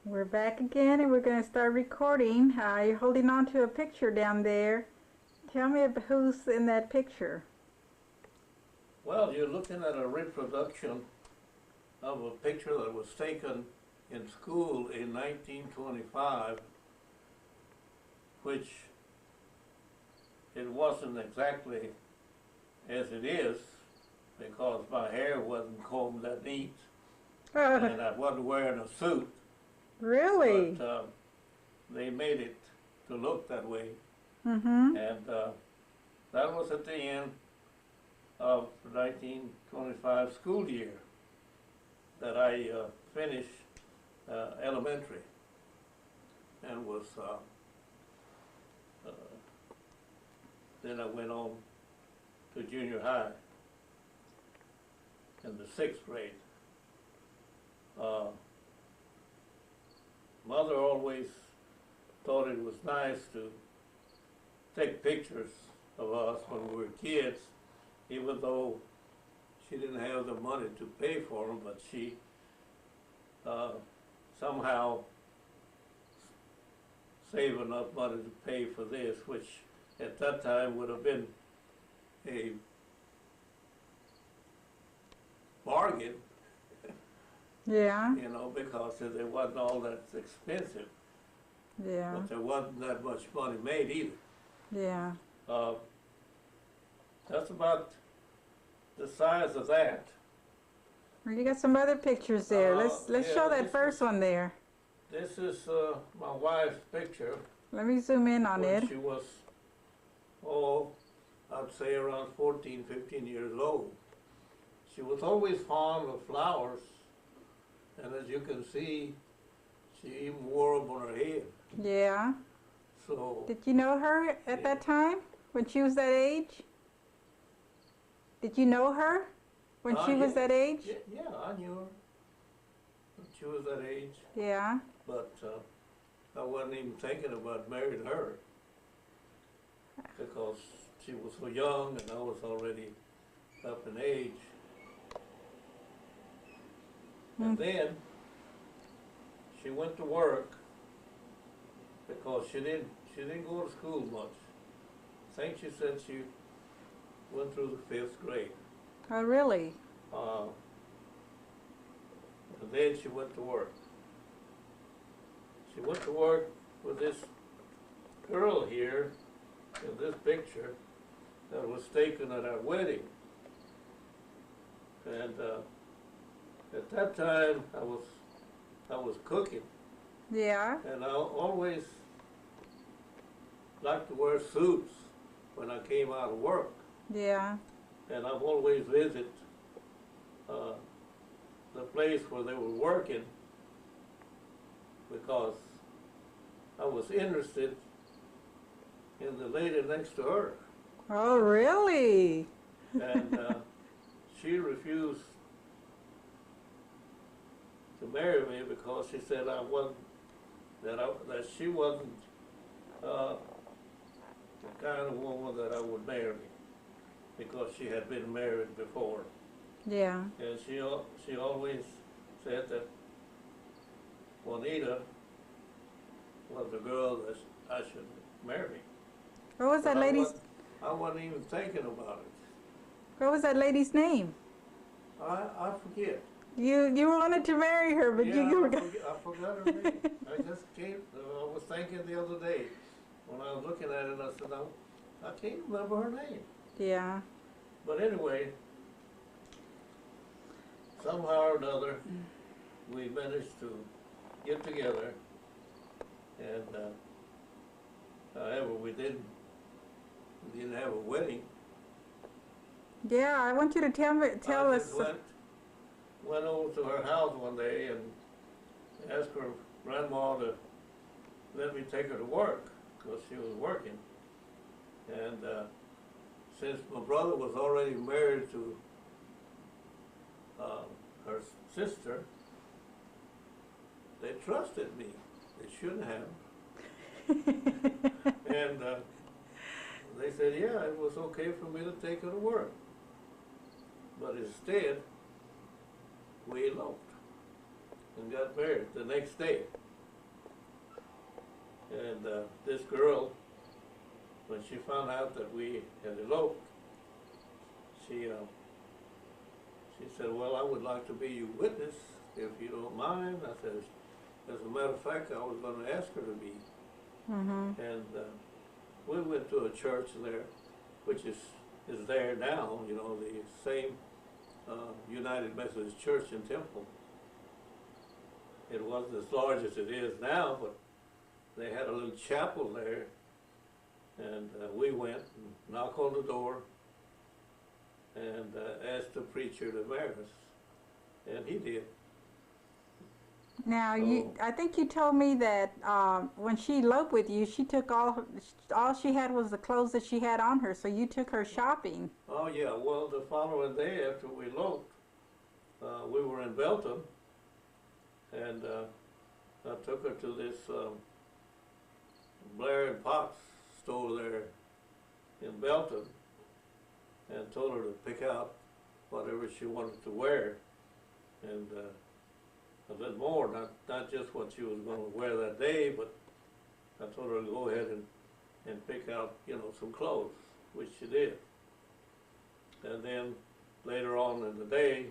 Speaker 1: We're back again, and we're going to start recording. You're holding on to a picture down there. Tell me who's in that picture.
Speaker 2: Well, you're looking at a reproduction of a picture that was taken in school in 1925, which it wasn't exactly as it is, because my hair wasn't combed that neat, and I wasn't wearing a suit.
Speaker 1: Really?
Speaker 2: But they made it to look that way.
Speaker 1: Mm-hmm.
Speaker 2: And that was at the end of the 1925 school year that I finished elementary and was then I went on to junior high in the 6th grade. Mother always thought it was nice to take pictures of us when we were kids, even though she didn't have the money to pay for them, but she somehow saved enough money to pay for this, which at that time would have been a bargain,
Speaker 1: Yeah.
Speaker 2: you know, because it wasn't all that expensive,
Speaker 1: Yeah.
Speaker 2: but there wasn't that much money made either.
Speaker 1: Yeah.
Speaker 2: That's about the size of that.
Speaker 1: Well, you got some other pictures there. Let's
Speaker 2: yeah,
Speaker 1: show that
Speaker 2: this
Speaker 1: first
Speaker 2: is-
Speaker 1: one there.
Speaker 2: This is my wife's picture
Speaker 1: Let me zoom in on
Speaker 2: when
Speaker 1: it.
Speaker 2: she was, oh, I'd say around 14, 15 years old. She was always fond of flowers, and as you can see, she even wore them on her head.
Speaker 1: Yeah.
Speaker 2: So,
Speaker 1: Did you know her at that time when she was that age? Did you know her when she was
Speaker 2: yeah.
Speaker 1: that age?
Speaker 2: Yeah, I knew her when she was that age,
Speaker 1: Yeah.
Speaker 2: but I wasn't even thinking about marrying her because she was so young and I was already up in age. And then she went to work because she didn't go to school much. I think she said she went through the 5th grade.
Speaker 1: Oh, really?
Speaker 2: And then she went to work. She went to work with this girl here in this picture that was taken at our wedding. And at that time I was cooking,
Speaker 1: Yeah.
Speaker 2: and I always liked to wear suits when I came out of work.
Speaker 1: Yeah.
Speaker 2: And I've always visited the place where they were working because I was interested in the lady next to her.
Speaker 1: Oh, really?
Speaker 2: And she refused to marry me because she said I wasn't, that she wasn't the kind of woman that I would marry, because she had been married before.
Speaker 1: Yeah.
Speaker 2: And she always said that Juanita was the girl that I should marry.
Speaker 1: What was that
Speaker 2: But
Speaker 1: lady's?
Speaker 2: I wasn't even thinking about it.
Speaker 1: What was that lady's name?
Speaker 2: I forget.
Speaker 1: You wanted to marry her, but
Speaker 2: Yeah,
Speaker 1: you were.
Speaker 2: I forgot her name. I just can't. I was thinking the other day when I was looking at it, I said, I can't remember her name.
Speaker 1: Yeah.
Speaker 2: But anyway, somehow or another, we managed to get together, and however, we didn't have a wedding.
Speaker 1: Yeah. I want you to tell
Speaker 2: I
Speaker 1: us.
Speaker 2: just went over to her house one day and asked her grandma to let me take her to work because she was working. And since my brother was already married to her sister, they trusted me. They shouldn't have. And they said, yeah, it was okay for me to take her to work. But instead, we eloped and got married the next day. And this girl, when she found out that we had eloped, she she said, well, I would like to be your witness, if you don't mind. I said, as a matter of fact, I was going to ask her to be.
Speaker 1: Mm-hmm.
Speaker 2: And we went to a church there, which is there now, you know, the same United Methodist Church in Temple. It wasn't as large as it is now, but they had a little chapel there, and we went and knocked on the door and asked the preacher to marry us, and he did.
Speaker 1: Now,
Speaker 2: So-
Speaker 1: I think you told me that when she eloped with you, she took all she had was the clothes that she had on her, so you took her shopping.
Speaker 2: Oh yeah, well, the following day after we eloped, we were in Belton, and I took her to this Blair and Potts store there in Belton, and told her to pick out whatever she wanted to wear, and a little more, not just what she was going to wear that day, but I told her to go ahead and pick out, you know, some clothes, which she did. And then later on in the day,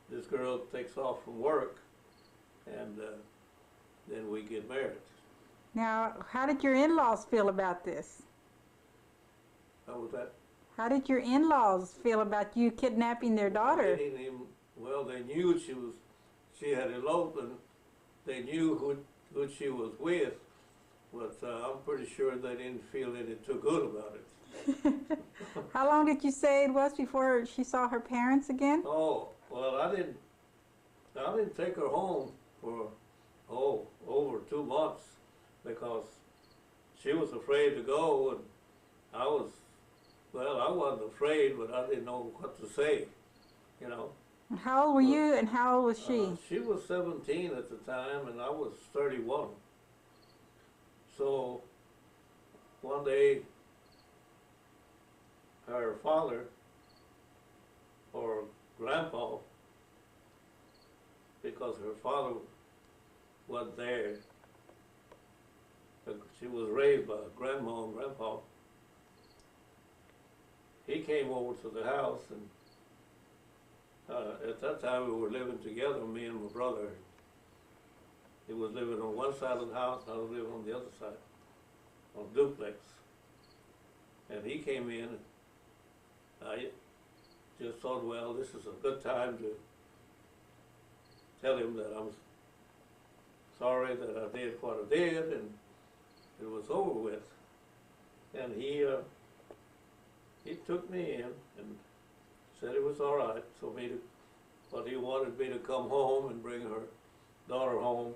Speaker 2: this girl takes off from work, and then we get married.
Speaker 1: Now, how did your in-laws feel about this?
Speaker 2: How was that?
Speaker 1: How did your in-laws feel about you kidnapping their daughter?
Speaker 2: They didn't even, well, they knew she had eloped, and they knew who she was with, but I'm pretty sure they didn't feel any too good about it.
Speaker 1: How long did you say it was before she saw her parents again?
Speaker 2: Oh, well, I didn't take her home for, over 2 months, because she was afraid to go, and I wasn't afraid, but I didn't know what to say, you know.
Speaker 1: How old were you and how old was she?
Speaker 2: She was 17 at the time, and I was 31. So one day, her father, or grandpa, because her father wasn't there, she was raised by grandma and grandpa, he came over to the house, and at that time we were living together, me and my brother. He was living on one side of the house, and I was living on the other side, on duplex. And he came in, and I just thought, well, this is a good time to tell him that I'm sorry that I did what I did, and it was over with. And he took me in and said it was all right for me to, but he wanted me to come home and bring her daughter home.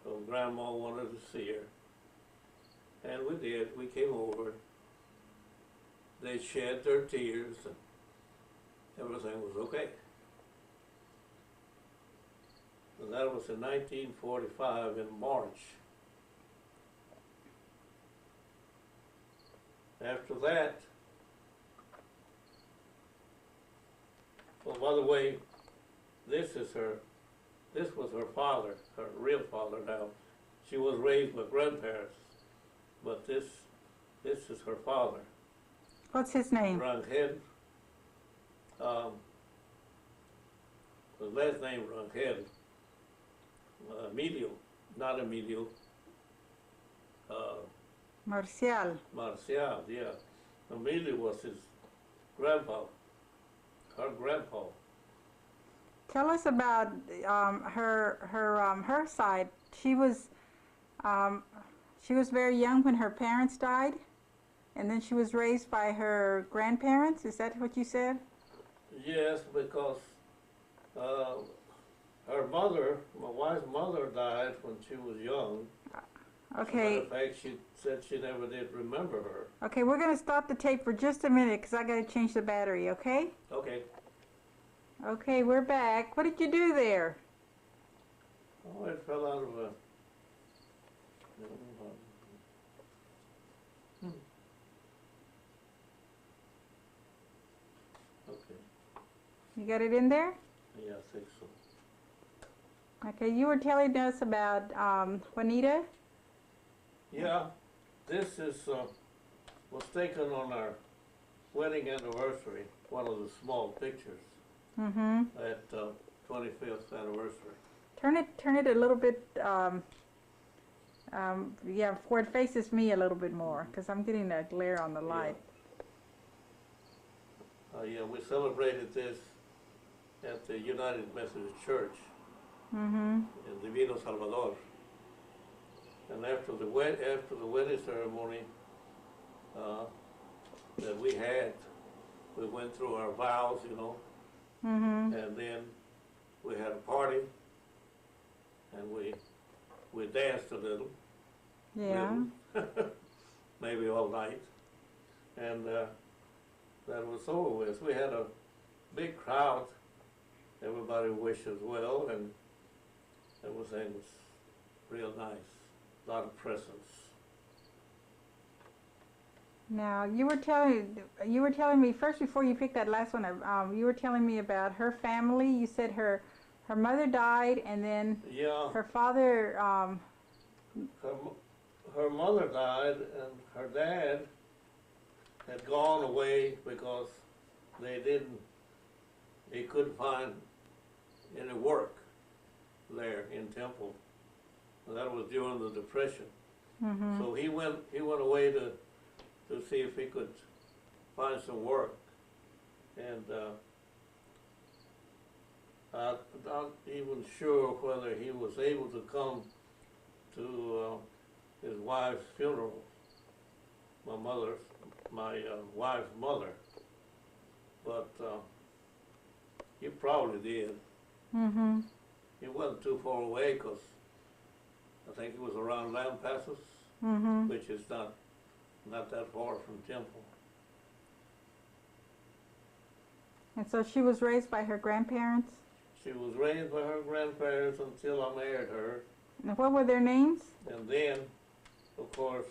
Speaker 2: So grandma wanted to see her. And we did. We came over. They shed their tears, and everything was okay. And that was in 1945 in March. After that, well, by the way, this was her father, her real father now. She was raised by grandparents, but this is her father.
Speaker 1: What's his name?
Speaker 2: Rangel. The last name Rangel. Emilio, not Emilio.
Speaker 1: Marcial.
Speaker 2: Marcial, yeah. Emilio was his grandpa, her grandpa.
Speaker 1: Tell us about her side. She was very young when her parents died, and then she was raised by her grandparents. Is that what you said?
Speaker 2: Yes, because her mother, my wife's mother, died when she was young.
Speaker 1: Okay.
Speaker 2: As a matter of fact, she said she never did remember her.
Speaker 1: Okay, we're going to stop the tape for just a minute because I got to change the battery, okay?
Speaker 2: Okay.
Speaker 1: Okay, we're back. What did you do there?
Speaker 2: Oh, it fell out of a... Okay.
Speaker 1: You got it in there?
Speaker 2: Yeah, I think so.
Speaker 1: Okay, you were telling us about Juanita?
Speaker 2: Yeah, this is was taken on our wedding anniversary. one of the small pictures
Speaker 1: Mm-hmm.
Speaker 2: at 25th anniversary.
Speaker 1: Turn it a little bit, yeah, where it faces me a little bit more, because I'm getting a glare on the light.
Speaker 2: Yeah, we celebrated this at the United Methodist Church
Speaker 1: Mm-hmm.
Speaker 2: in Divino Salvador. And after the wedding ceremony that we had, we went through our vows, you know,
Speaker 1: Mm-hmm.
Speaker 2: and then we had a party, and we danced a little,
Speaker 1: Yeah.
Speaker 2: maybe all night, and that was over with. We had a big crowd. Everybody wished us well, and everything was real nice. A lot of presents.
Speaker 1: Now you were telling me first, before you picked that last one up, you were telling me about her family. You said her mother died, and then
Speaker 2: Yeah,
Speaker 1: her father.
Speaker 2: her mother died, and her dad had gone away because he couldn't find any work there in Temple. And that was during the Depression.
Speaker 1: Mm-hmm.
Speaker 2: So he went away to see if he could find some work. And I'm not even sure whether he was able to come to his wife's funeral, my wife's mother, but he probably did.
Speaker 1: Mm-hmm.
Speaker 2: He wasn't too far away, because I think it was around Lampasas,
Speaker 1: Mm-hmm.
Speaker 2: which is not that far from Temple.
Speaker 1: And so she was raised by her grandparents.
Speaker 2: She was raised by her grandparents until I married her,
Speaker 1: And what were their names?
Speaker 2: and then, of course,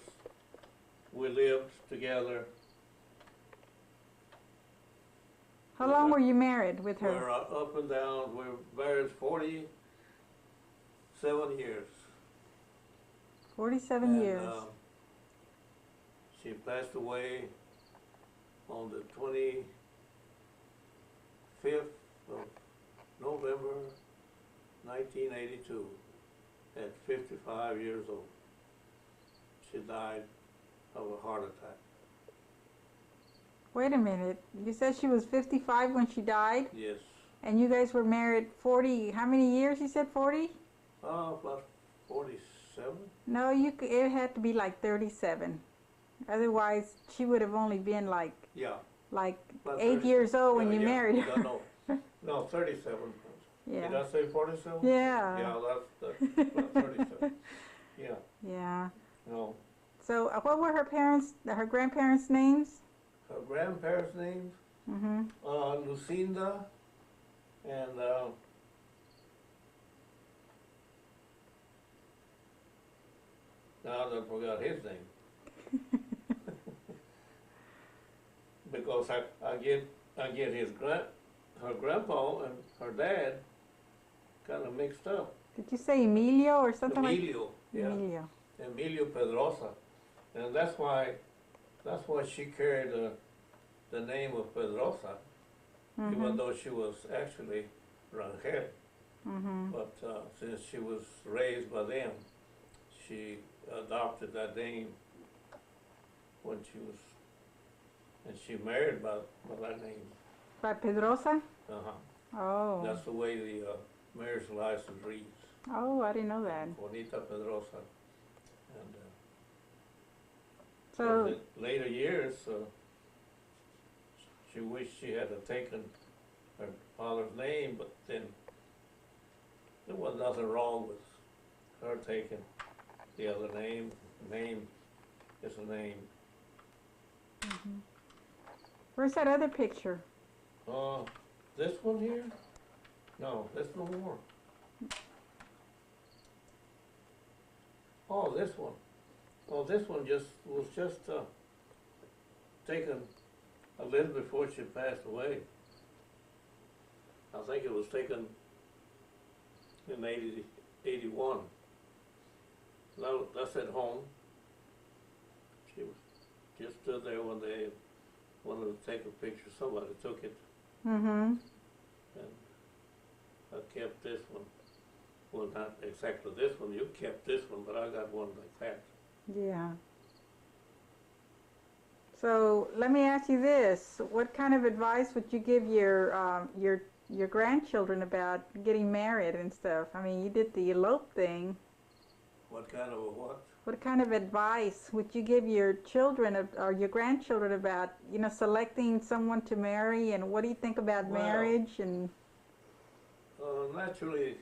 Speaker 2: we lived together.
Speaker 1: How long were you married with her?
Speaker 2: We're up and down. We're married 47 years.
Speaker 1: 47
Speaker 2: And,
Speaker 1: years.
Speaker 2: She passed away on the 25th of November 1982 at 55 years old. She died of a heart attack.
Speaker 1: Wait a minute. You said she was 55 when she died?
Speaker 2: Yes.
Speaker 1: And you guys were married 40, how many years? You said 40?
Speaker 2: About 47.
Speaker 1: No, it had to be like 37. Otherwise, she would have only been like
Speaker 2: Yeah.
Speaker 1: about
Speaker 2: 30
Speaker 1: 8 years old when you married her.
Speaker 2: No, 37. Did
Speaker 1: Yeah.
Speaker 2: I say 47?
Speaker 1: Yeah.
Speaker 2: Yeah, that's about 37. Yeah.
Speaker 1: Yeah.
Speaker 2: No.
Speaker 1: So what were her grandparents' names?
Speaker 2: Her grandparents' names?
Speaker 1: Mm-hmm.
Speaker 2: Lucinda and now I forgot his name. Because I get her grandpa and her dad kind of mixed up.
Speaker 1: Did you say Emilio or something
Speaker 2: Emilio, yeah.
Speaker 1: Emilio.
Speaker 2: Emilio Pedrosa, and that's why she carried the name of Pedrosa,
Speaker 1: Mm-hmm.
Speaker 2: even though she was actually Rangel.
Speaker 1: Mm-hmm.
Speaker 2: But since she was raised by them, she adopted that name when she was, and she married by that name.
Speaker 1: By Pedrosa?
Speaker 2: Uh-huh.
Speaker 1: Oh.
Speaker 2: That's the way the marriage license reads.
Speaker 1: Oh, I didn't know that.
Speaker 2: Juanita Pedrosa. And
Speaker 1: So,
Speaker 2: in later years, she wished she had taken her father's name, but then there was nothing wrong with her taking the other name. Name is a name.
Speaker 1: mhm. Where's that other picture?
Speaker 2: This one here? No, there's no more. Oh, this one. Oh, this one was just taken a little before she passed away. I think it was taken in 81. That's at home. She just stood there one day wanted to take a picture. Somebody took it,
Speaker 1: Mm-hmm.
Speaker 2: and I kept this one. Well, not exactly this one. You kept this one, but I got one like that.
Speaker 1: Yeah. So let me ask you this: what kind of advice would you give your grandchildren about getting married and stuff? I mean, you did the elope thing.
Speaker 2: What kind of a what?
Speaker 1: What kind of advice would you give your children or your grandchildren about, selecting someone to marry, and what do you think about
Speaker 2: Well,
Speaker 1: marriage? And
Speaker 2: Naturally,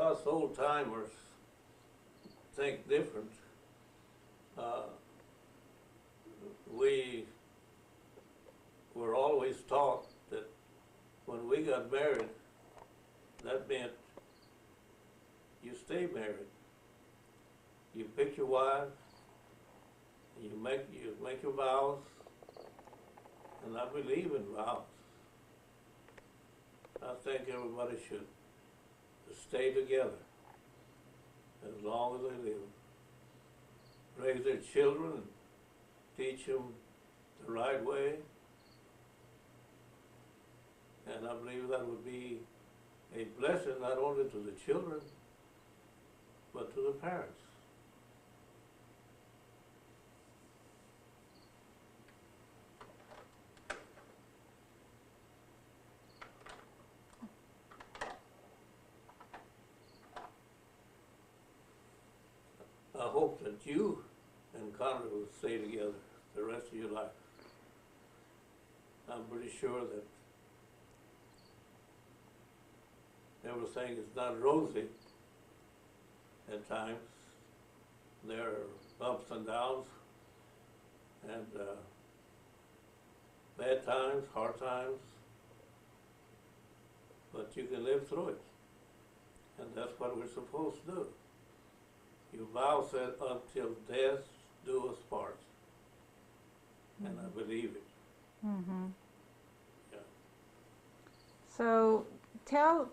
Speaker 2: us old timers think different. Uh, we were always taught that when we got married, that meant you stay married. You pick your wife, you make your vows, and I believe in vows. I think everybody should stay together as long as they live. Raise their children and teach them the right way. And I believe that would be a blessing not only to the children, but to the parents. I hope that you and Connor will stay together the rest of your life. I'm pretty sure that everything is not rosy at times. There are ups and downs, and bad times, hard times, but you can live through it. And that's what we're supposed to do. Your vow said, until death do us part. And I believe it.
Speaker 1: mm-hmm.
Speaker 2: Yeah.
Speaker 1: So tell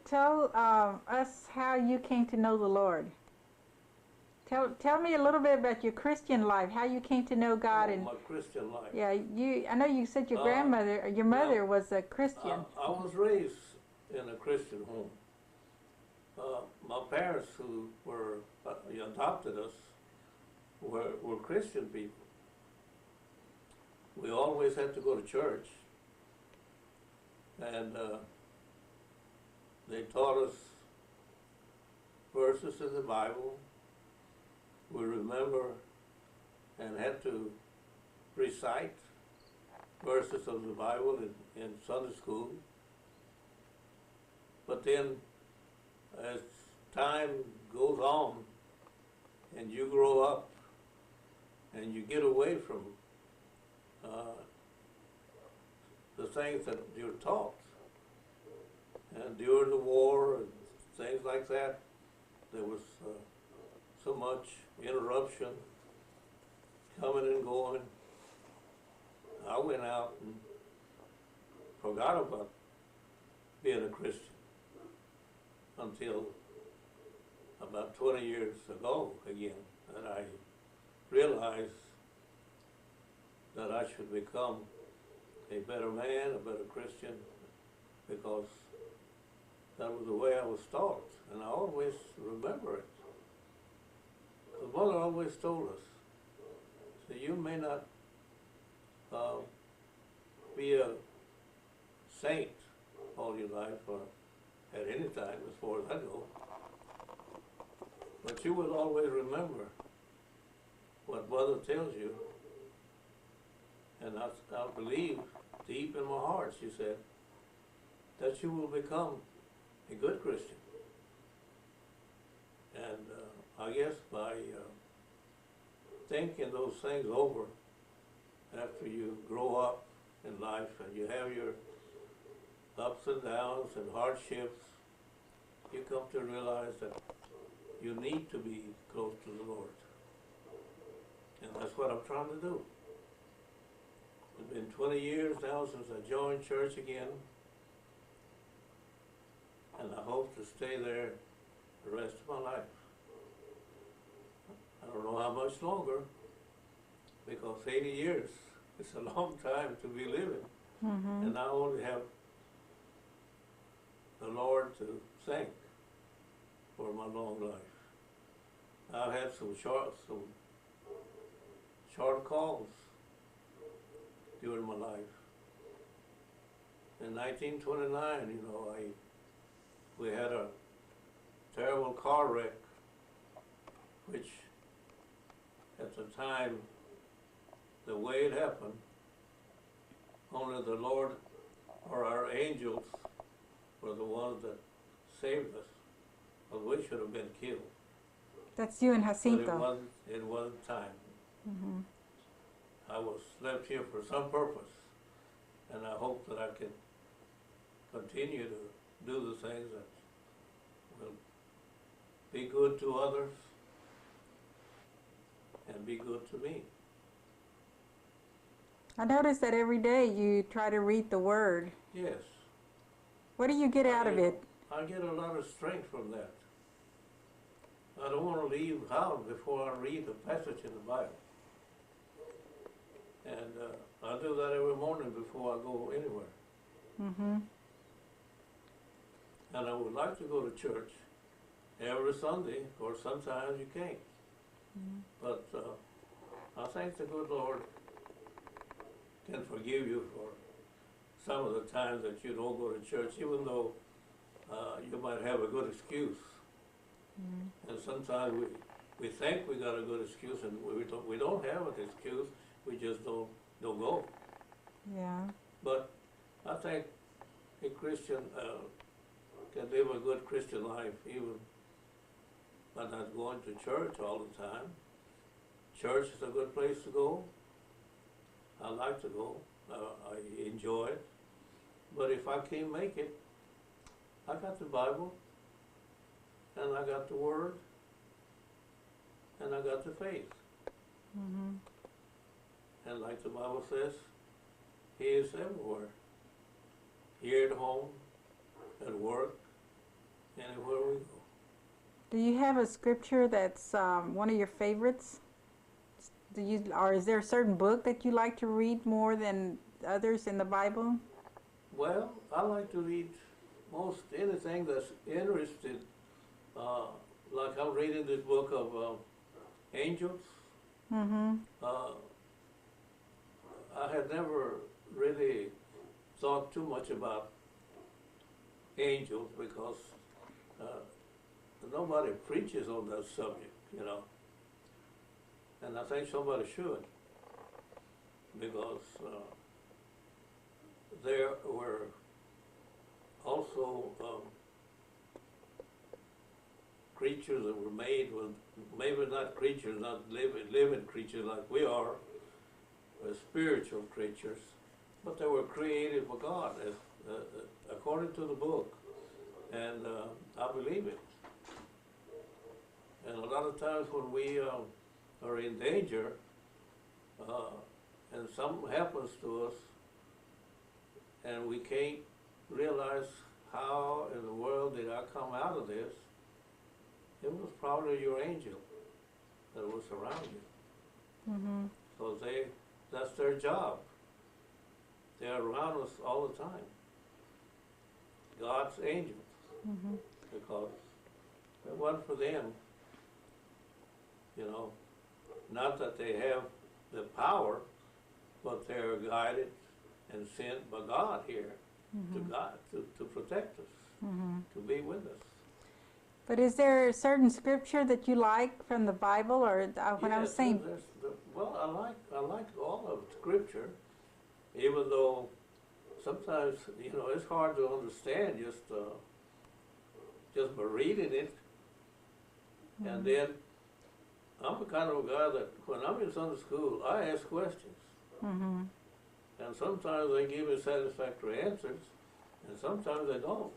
Speaker 1: us how you came to know the Lord. Tell me a little bit about your Christian life, how you came to know God.
Speaker 2: Oh,
Speaker 1: And
Speaker 2: my Christian life.
Speaker 1: yeah, I know you said your grandmother or your mother was a Christian.
Speaker 2: I was raised in a Christian home. My parents, who were adopted us, were Christian people. We always had to go to church, and they taught us verses in the Bible. We remember and had to recite verses of the Bible in Sunday school. But then, as time goes on and you grow up and you get away from the things that you're taught, and during the war and things like that, there was so much interruption, coming and going. I went out and forgot about being a Christian until about 20 years ago again, that I realized that I should become a better man, a better Christian, because that was the way I was taught, and I always remember it. The mother always told us, so you may not be a saint all your life, or at any time as far as I go, but you will always remember what Mother tells you. And I believe deep in my heart, she said, that you will become a good Christian. And I guess by thinking those things over after you grow up in life and you have your ups and downs and hardships, you come to realize that you need to be close to the Lord. And that's what I'm trying to do. It's been 20 years now since I joined church again, and I hope to stay there the rest of my life. I don't know how much longer, because 80 years It's a long time to be living,
Speaker 1: Mm-hmm.
Speaker 2: and I only have the Lord to thank for my long life. I've had some short calls during my life. In 1929, we had a terrible car wreck, which at the time, the way it happened, only the Lord or our angels were the ones that saved us, but we should have been killed.
Speaker 1: That's you and
Speaker 2: But
Speaker 1: Jacinto.
Speaker 2: it wasn't time.
Speaker 1: Mm-hmm.
Speaker 2: I was left here for some purpose, and I hope that I can continue to do the things that will be good to others and be good to me.
Speaker 1: I notice that every day you try to read the Word.
Speaker 2: Yes.
Speaker 1: What do you get out of it?
Speaker 2: I get a lot of strength from that. I don't want to leave house before I read the passage in the Bible. And I do that every morning before I go anywhere.
Speaker 1: Mm-hmm.
Speaker 2: And I would like to go to church every Sunday, or sometimes you can't.
Speaker 1: Mm-hmm.
Speaker 2: But I think the good Lord can forgive you for some of the times that you don't go to church, even though you might have a good excuse.
Speaker 1: Mm-hmm.
Speaker 2: And sometimes we think we got a good excuse, and we don't have an excuse. We just don't go.
Speaker 1: Yeah.
Speaker 2: But I think a Christian can live a good Christian life even by not going to church all the time. Church is a good place to go. I like to go. I enjoy it. But if I can't make it, I got the Bible, and I got the Word, and I got the faith.
Speaker 1: Mm-hmm.
Speaker 2: And like the Bible says, He is everywhere. Here at home, at work, anywhere we go.
Speaker 1: Do you have a scripture that's one of your favorites? Or is there a certain book that you like to read more than others in the Bible?
Speaker 2: Well, I like to read most anything that's interested. Like I'm reading this book of angels.
Speaker 1: Mm-hmm.
Speaker 2: I had never really thought too much about angels because nobody preaches on that subject, And I think somebody should, because there were also creatures that were made with, maybe not creatures, not living creatures like we are, but spiritual creatures, but they were created by God, according to the book, and I believe it. And a lot of times when we are in danger, and something happens to us, and we can't realize how in the world did I come out of this, it was probably your angel that was around you.
Speaker 1: Mm-hmm.
Speaker 2: So that's their job. They're around us all the time. God's angels,
Speaker 1: Mm-hmm.
Speaker 2: because if it wasn't for them, not that they have the power, but they're guided and sent by God here to protect us,
Speaker 1: Mm-hmm.
Speaker 2: to be with us.
Speaker 1: But is there a certain scripture that you like from the Bible, or when I was
Speaker 2: Yes,
Speaker 1: saying?
Speaker 2: well, I like all of Scripture, even though sometimes it's hard to understand just by reading it.
Speaker 1: Mm-hmm.
Speaker 2: And then I'm the kind of a guy that when I'm in Sunday school, I ask questions,
Speaker 1: Mm-hmm.
Speaker 2: and sometimes they give me satisfactory answers, and sometimes they don't,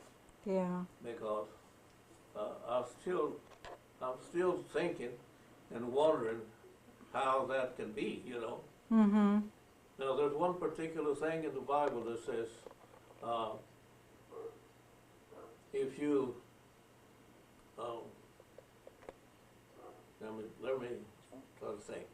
Speaker 1: Yeah.
Speaker 2: because I'm still thinking and wondering how that can be,
Speaker 1: Mm-hmm.
Speaker 2: Now, there's one particular thing in the Bible that says, if you, let me try to think.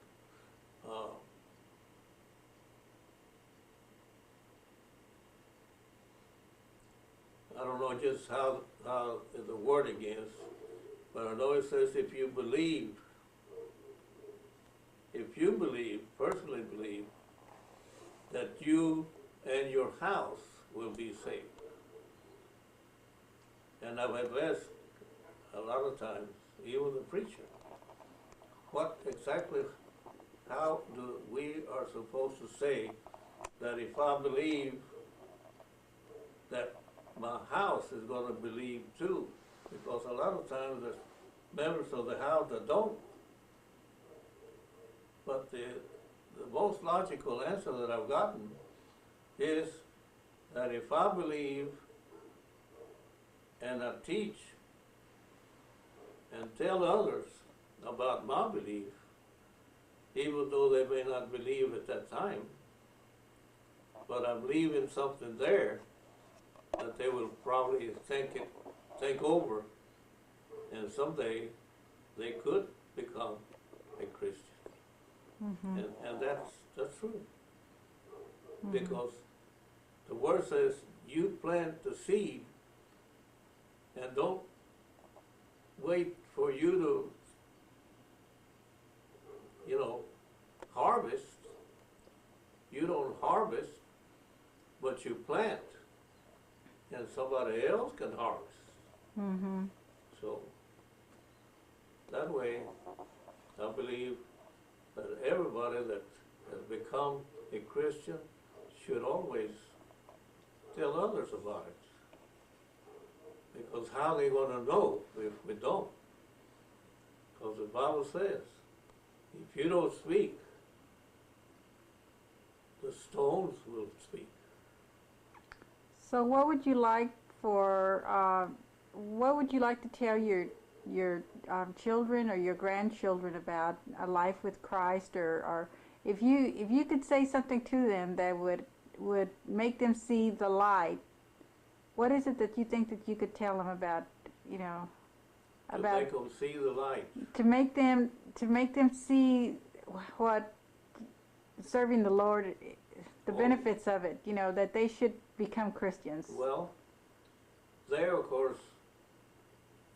Speaker 2: know just how the wording is, but I know it says if you believe, personally believe, that you and your house will be saved. And I've addressed a lot of times, even the preacher, what exactly, how do we are supposed to say that if I believe that my house is going to believe too? Because a lot of times there's members of the house that don't. But the most logical answer that I've gotten is that if I believe and I teach and tell others about my belief, even though they may not believe at that time, but I'm leaving something there that they will probably think over, and someday they could become a Christian.
Speaker 1: Mm-hmm.
Speaker 2: And that's true. Mm-hmm. Because the word says you plant the seed and don't wait for you to, harvest. You don't harvest, but you plant, and somebody else can harvest.
Speaker 1: Mm-hmm.
Speaker 2: So that way, I believe that everybody that has become a Christian should always tell others about it. Because how are they going to know if we don't? Because the Bible says, if you don't speak, the stones will speak.
Speaker 1: So what would you like to tell your children or your grandchildren about a life with Christ, or if you could say something to them that would make them see the light, what is it that you think that you could tell them about,
Speaker 2: To make them see the light.
Speaker 1: To make them see what serving the Lord, the benefits of it, that they should become Christians.
Speaker 2: Well, there, of course,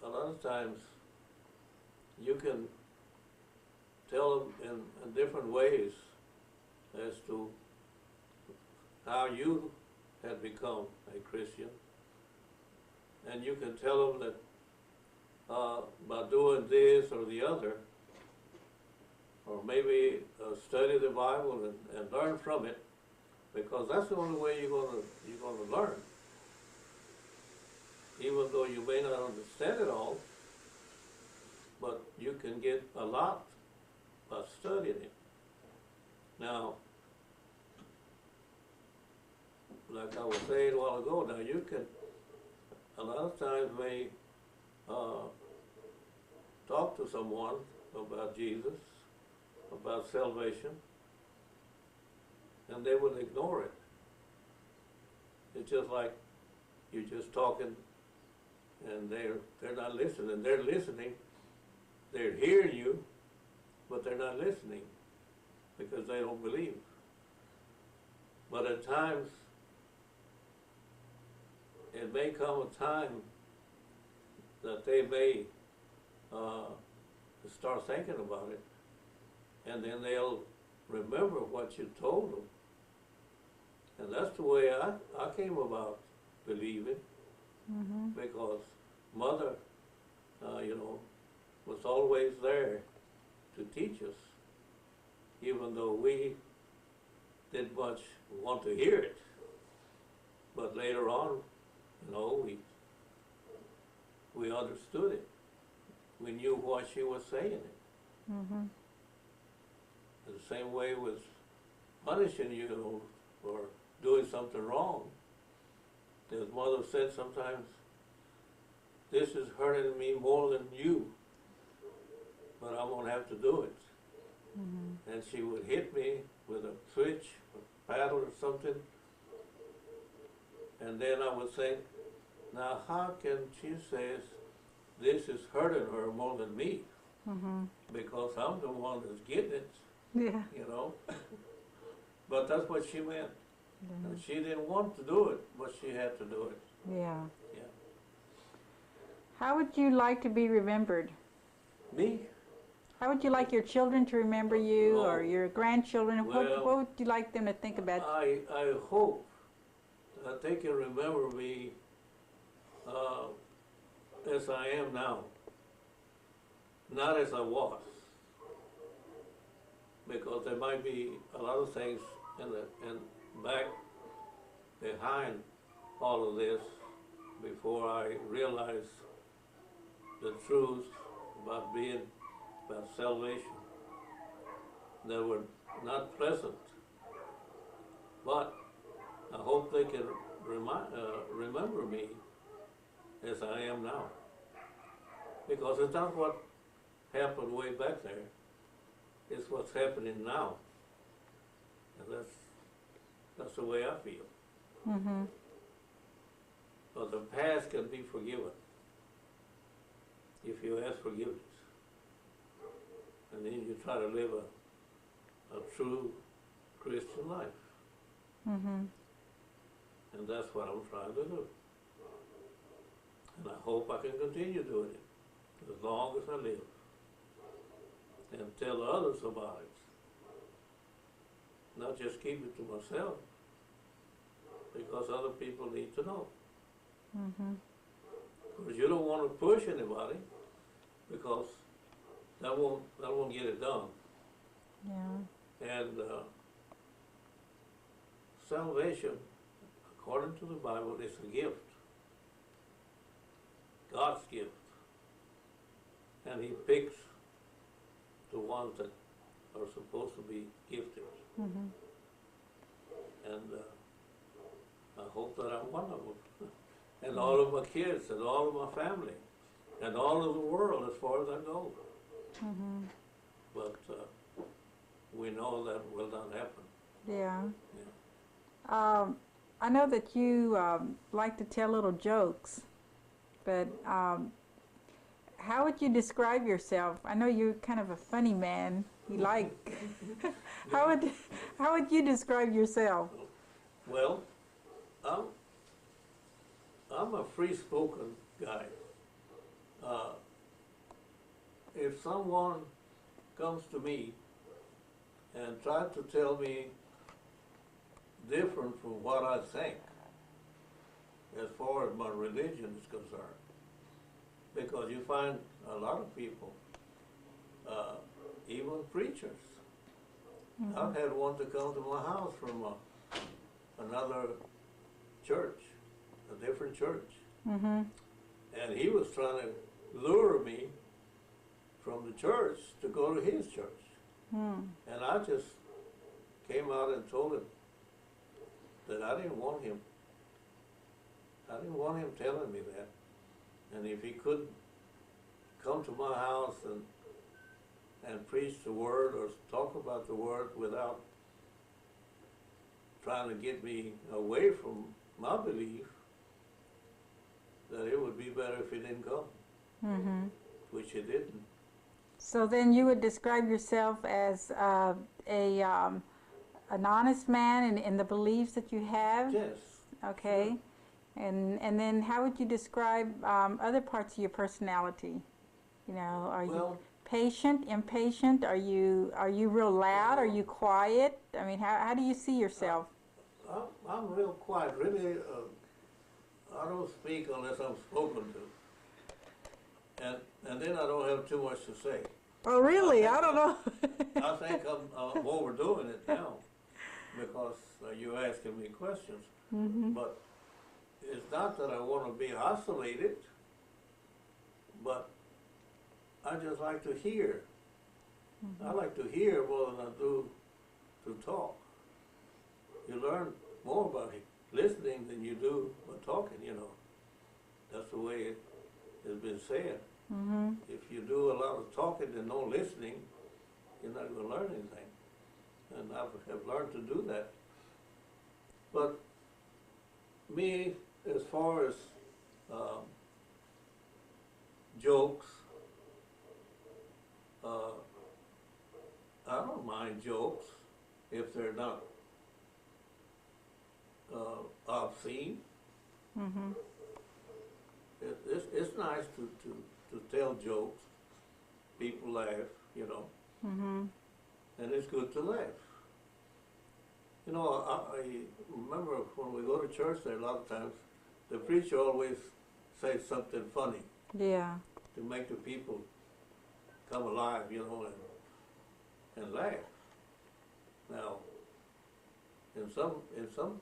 Speaker 2: a lot of times you can tell them in different ways as to how you had become a Christian. And you can tell them that by doing this or the other, or maybe study the Bible and learn from it, because that's the only way you're gonna learn. Even though you may not understand it all, but you can get a lot by studying it. Now, like I was saying a while ago, now you can, a lot of times may talk to someone about Jesus, about salvation, and they will ignore it. It's just like you're just talking and they're not listening. They're listening, they're hearing you, but they're not listening because they don't believe. But at times, it may come a time that they may start thinking about it, and then they'll remember what you told them. And that's the way I came about believing,
Speaker 1: Mm-hmm.
Speaker 2: because Mother, was always there to teach us, even though we didn't much want to hear it. But later on, we understood it. We knew what she was saying.
Speaker 1: Mm-hmm.
Speaker 2: The same way with punishing you for doing something wrong. As Mother said sometimes, this is hurting me more than you, but I'm going to have to do it.
Speaker 1: Mm-hmm.
Speaker 2: And she would hit me with a switch, a paddle or something, and then I would think, now how can she say this is hurting her more than me?
Speaker 1: Mm-hmm.
Speaker 2: Because I'm the one that's getting it,
Speaker 1: Yeah.
Speaker 2: But that's what she meant.
Speaker 1: Yeah.
Speaker 2: And she didn't want to do it, but she had to do it.
Speaker 1: Yeah.
Speaker 2: Yeah.
Speaker 1: How would you like to be remembered?
Speaker 2: Me?
Speaker 1: How would you like your children to remember you, or your grandchildren?
Speaker 2: Well,
Speaker 1: what would you like them to think about?
Speaker 2: I hope that they can remember me uh, as I am now, not as I was. Because there might be a lot of things in back behind all of this before I realized the truth about salvation that were not pleasant. But I hope they can remember me as I am now. Because it's not what happened way back there. It's what's happening now. And that's the way I feel.
Speaker 1: Mm-hmm.
Speaker 2: But the past can be forgiven if you ask forgiveness. And then you try to live a true Christian life.
Speaker 1: Mm-hmm.
Speaker 2: And that's what I'm trying to do. And I hope I can continue doing it as long as I live. And tell others about it. Not just keep it to myself, because other people need to know.
Speaker 1: Mm-hmm.
Speaker 2: Because you don't want to push anybody, because that won't get it done.
Speaker 1: Yeah.
Speaker 2: And salvation, according to the Bible, is a gift. God's gift. And He picks the ones that are supposed to be gifted.
Speaker 1: Mm-hmm.
Speaker 2: And I hope that I'm one of them. And all of my kids, and all of my family, and all of the world as far as I go.
Speaker 1: Mm-hmm.
Speaker 2: But we know that will not happen.
Speaker 1: Yeah.
Speaker 2: Yeah.
Speaker 1: I know that you like to tell little jokes, but how would you describe yourself? I know you're kind of a funny man. You like. how would you describe yourself?
Speaker 2: Well, I'm a free-spoken guy. If someone comes to me and tries to tell me different from what I think, as far as my religion is concerned, because you find a lot of people, even preachers.
Speaker 1: Mm-hmm.
Speaker 2: I've had one to come to my house from another church, a different church.
Speaker 1: Mm-hmm.
Speaker 2: And he was trying to lure me from the church to go to his church.
Speaker 1: Mm.
Speaker 2: And I just came out and told him that I didn't want him telling me that. And if he could come to my house and preach the word or talk about the word without trying to get me away from my belief, that it would be better if he didn't come,
Speaker 1: Mm-hmm.
Speaker 2: which he didn't.
Speaker 1: So then you would describe yourself as an honest man in the beliefs that you have?
Speaker 2: Yes.
Speaker 1: Okay.
Speaker 2: Sure.
Speaker 1: And then how would you describe other parts of your personality? You know, are you patient, impatient? Are you real loud? Are you quiet? I mean, how do you see yourself?
Speaker 2: I'm real quiet. Really, I don't speak unless I'm spoken to. And then I don't have too much to say.
Speaker 1: Oh, really? I don't know.
Speaker 2: I think I'm overdoing it now because you're asking me questions.
Speaker 1: Mm-hmm.
Speaker 2: But it's not that I want to be isolated, but I just like to hear.
Speaker 1: Mm-hmm.
Speaker 2: I like to hear more than I do to talk. You learn more about listening than you do by talking, you know. That's the way it has been said.
Speaker 1: Mm-hmm.
Speaker 2: If you do a lot of talking and no listening, you're not going to learn anything. And I have learned to do that. But me, as far as jokes, I don't mind jokes if they're not obscene.
Speaker 1: Mm-hmm.
Speaker 2: it's nice to tell jokes. People laugh, you know,
Speaker 1: Mm-hmm.
Speaker 2: and it's good to laugh. You know, I remember when we go to church there, a lot of times, the preacher always says something funny
Speaker 1: Yeah.
Speaker 2: to make the people come alive, you know, and laugh. Now, in some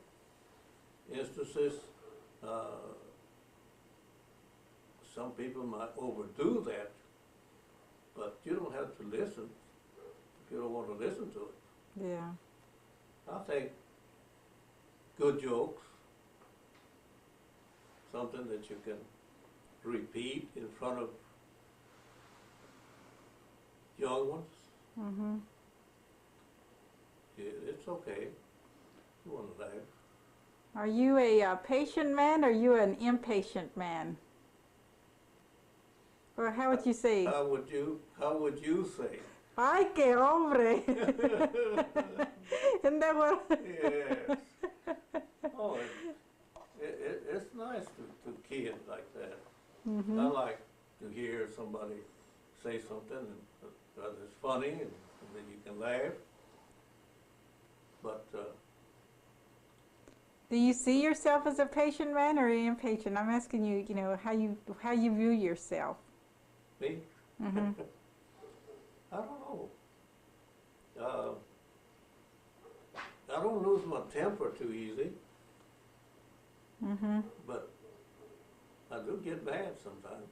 Speaker 2: instances, some people might overdo that, but you don't have to listen if you don't want to listen to it.
Speaker 1: Yeah.
Speaker 2: I think good jokes, something that you can repeat in front of young ones,
Speaker 1: Mm-hmm.
Speaker 2: it's okay. You want to laugh.
Speaker 1: Are you a patient man or are you an impatient man? Or how would you say?
Speaker 2: How would you say?
Speaker 1: Ay, que hombre! Isn't that what?
Speaker 2: Yes. Oh, it's nice to kid like that.
Speaker 1: Mm-hmm.
Speaker 2: I like to hear somebody say something that is funny and then you can laugh. But
Speaker 1: Do you see yourself as a patient man or an impatient? I'm asking you, you know, how you view yourself.
Speaker 2: me,
Speaker 1: Mm-hmm.
Speaker 2: I don't know. I don't lose my temper too easy,
Speaker 1: Mm-hmm.
Speaker 2: but I do get mad sometimes.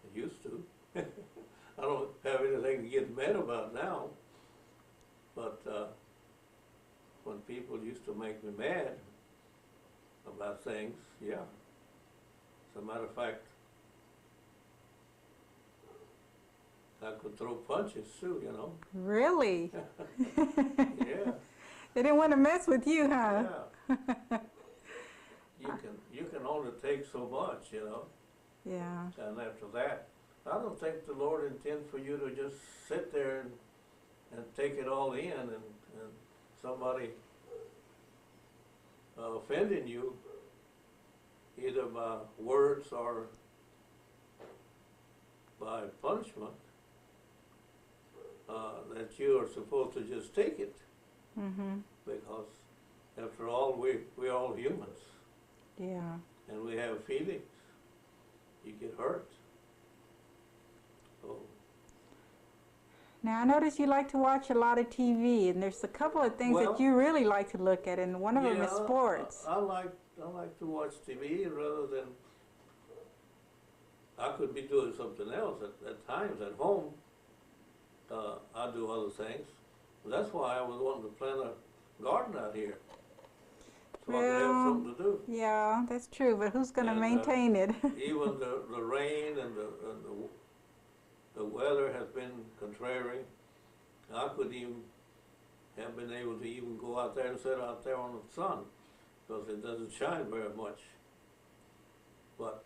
Speaker 2: I used to. I don't have anything to get mad about now, but when people used to make me mad about things, yeah. As a matter of fact, I could throw punches too, you know.
Speaker 1: Really?
Speaker 2: Yeah,
Speaker 1: They didn't want to mess with you, huh?
Speaker 2: yeah. You can only take so much, you know.
Speaker 1: Yeah.
Speaker 2: And after that, I don't think the Lord intends for you to just sit there and take it all in, and somebody offending you, either by words or by punishment, that you are supposed to just take it,
Speaker 1: Mm-hmm.
Speaker 2: because after all, we're all humans,
Speaker 1: Yeah.
Speaker 2: and we have feelings. You get hurt. So,
Speaker 1: Now, I notice you like to watch a lot of TV, and there's a couple of things
Speaker 2: Well,
Speaker 1: that you really like to look at, and one of them is
Speaker 2: yeah,
Speaker 1: sports.
Speaker 2: I like to watch TV rather than, I could be doing something else at times at home. I do other things. That's why I was wanting to plant a garden out here, so I could have
Speaker 1: Well,
Speaker 2: something to do.
Speaker 1: Yeah, that's true, but who's going to
Speaker 2: And,
Speaker 1: maintain it?
Speaker 2: Even the rain and the weather has been contrary. I couldn't even have been able to even go out there and sit out there on the sun, because it doesn't shine very much. But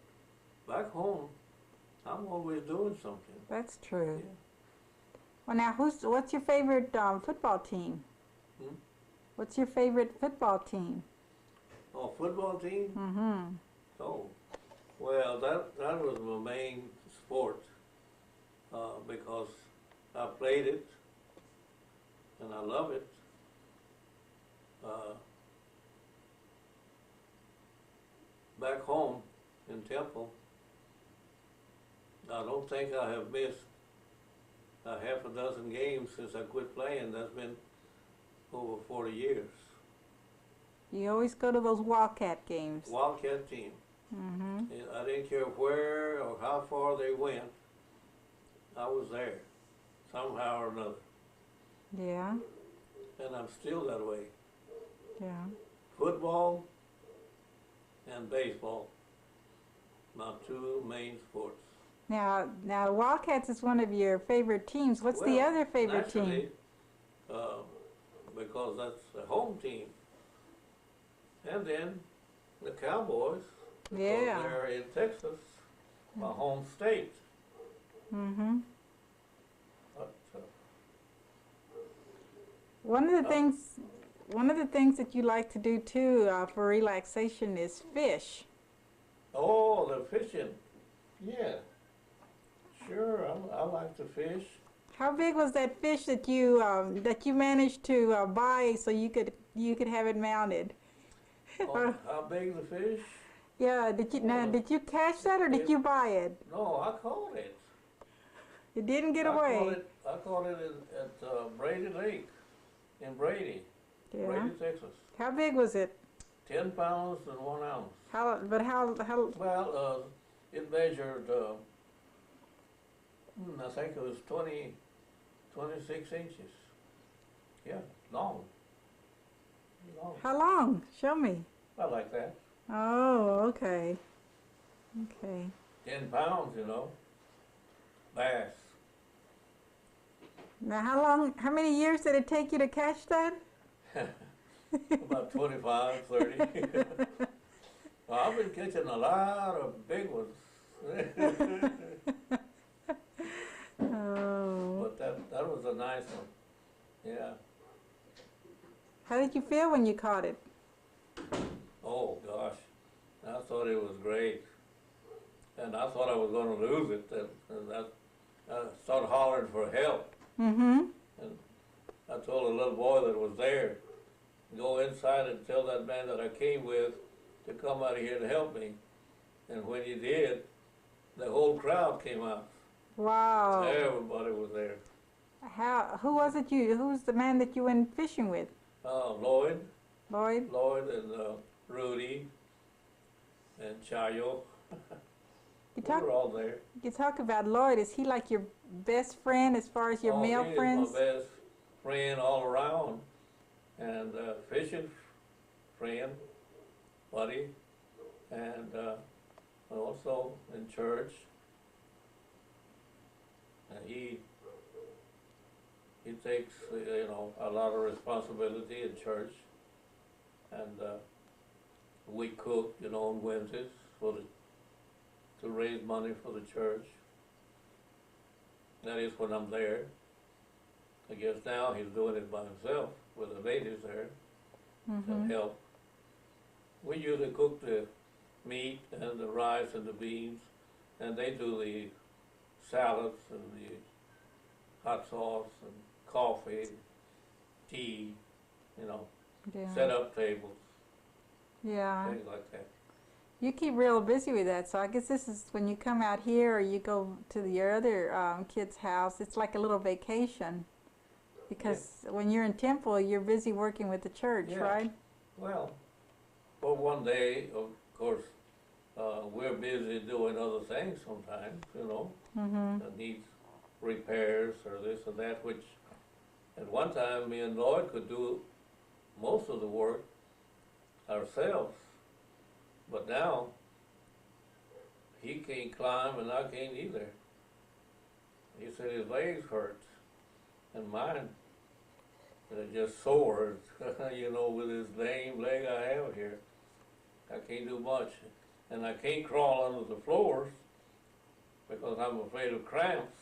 Speaker 2: back home, I'm always doing something.
Speaker 1: That's true.
Speaker 2: Yeah.
Speaker 1: Well, now, what's your favorite football team?
Speaker 2: Hmm?
Speaker 1: What's your favorite football team?
Speaker 2: Oh, football team?
Speaker 1: Mm-hmm.
Speaker 2: Oh, well, that was my main sport, because I played it and I love it. Back home in Temple, I don't think I have missed a half a dozen games since I quit playing. That's been over 40 years.
Speaker 1: You always go to those Wildcat games.
Speaker 2: Wildcat team.
Speaker 1: Mm-hmm.
Speaker 2: And I didn't care where or how far they went. I was there, somehow or another.
Speaker 1: Yeah.
Speaker 2: And I'm still that way.
Speaker 1: Yeah.
Speaker 2: Football and baseball, my two main sports.
Speaker 1: Now, Wildcats is one of your favorite teams. What's the
Speaker 2: Well,
Speaker 1: other favorite team?
Speaker 2: naturally, because that's a home team. And then the Cowboys, because
Speaker 1: Yeah.
Speaker 2: they're in Texas, my home state.
Speaker 1: Mm-hmm.
Speaker 2: But,
Speaker 1: One of the things that you like to do too for relaxation is fish.
Speaker 2: Oh, the fishing. Yeah. Sure, I like to fish.
Speaker 1: How big was that fish that you managed to buy so you could have it mounted?
Speaker 2: Oh, how big the fish?
Speaker 1: Yeah, did you catch that or did you buy it?
Speaker 2: No, I caught it.
Speaker 1: It didn't get
Speaker 2: I caught
Speaker 1: away.
Speaker 2: it. I caught it at Brady Lake in Brady,
Speaker 1: Yeah.
Speaker 2: Brady, Texas.
Speaker 1: How big was it?
Speaker 2: 10 pounds and 1 ounce.
Speaker 1: How?
Speaker 2: Well, it measured. I think it was 26 inches. Yeah, long. Long.
Speaker 1: How long? Show me.
Speaker 2: I like that.
Speaker 1: Oh, okay. Okay.
Speaker 2: 10 pounds, bass.
Speaker 1: Now, how many years did it take you to catch that?
Speaker 2: About 25, 30. Well, I've been catching a lot of big ones.
Speaker 1: Oh.
Speaker 2: But that was a nice one. Yeah.
Speaker 1: How did you feel when you caught it?
Speaker 2: Oh, gosh. I thought it was great. And I thought I was going to lose it. And I started hollering for help.
Speaker 1: Mm-hmm.
Speaker 2: And I told a little boy that was there, go inside and tell that man that I came with to come out here to help me. And when he did, the whole crowd came out.
Speaker 1: Wow.
Speaker 2: Everybody was there.
Speaker 1: Who was it who's the man that you went fishing with?
Speaker 2: Lloyd
Speaker 1: Lloyd?
Speaker 2: and Rudy and Chayo.
Speaker 1: You
Speaker 2: We were all there.
Speaker 1: talk about Lloyd. Is he like your best friend as far as your male friends?
Speaker 2: He is my best friend all around. And fishing friend, buddy. And also in church. And he takes, a lot of responsibility in church. And we cook, on Wednesdays to raise money for the church. That is when I'm there. I guess now he's doing it by himself with the ladies there to help. We usually cook the meat and the rice and the beans, and they do the salads and the hot sauce and coffee, tea,
Speaker 1: Yeah.
Speaker 2: set up tables,
Speaker 1: Yeah.
Speaker 2: things like that.
Speaker 1: You keep real busy with that, so I guess this is when you come out here or you go to your other kid's house, it's like a little vacation. Because when you're in temple, you're busy working with the church,
Speaker 2: Yeah.
Speaker 1: right?
Speaker 2: Well, for one day, of course, we're busy doing other things sometimes,
Speaker 1: Mm-hmm.
Speaker 2: that needs repairs or this or that, which at one time me and Lloyd could do most of the work ourselves. But now, he can't climb and I can't either. He said his legs hurt, and mine are just sore, with this lame leg I have here. I can't do much. And I can't crawl under the floors because I'm afraid of cramps.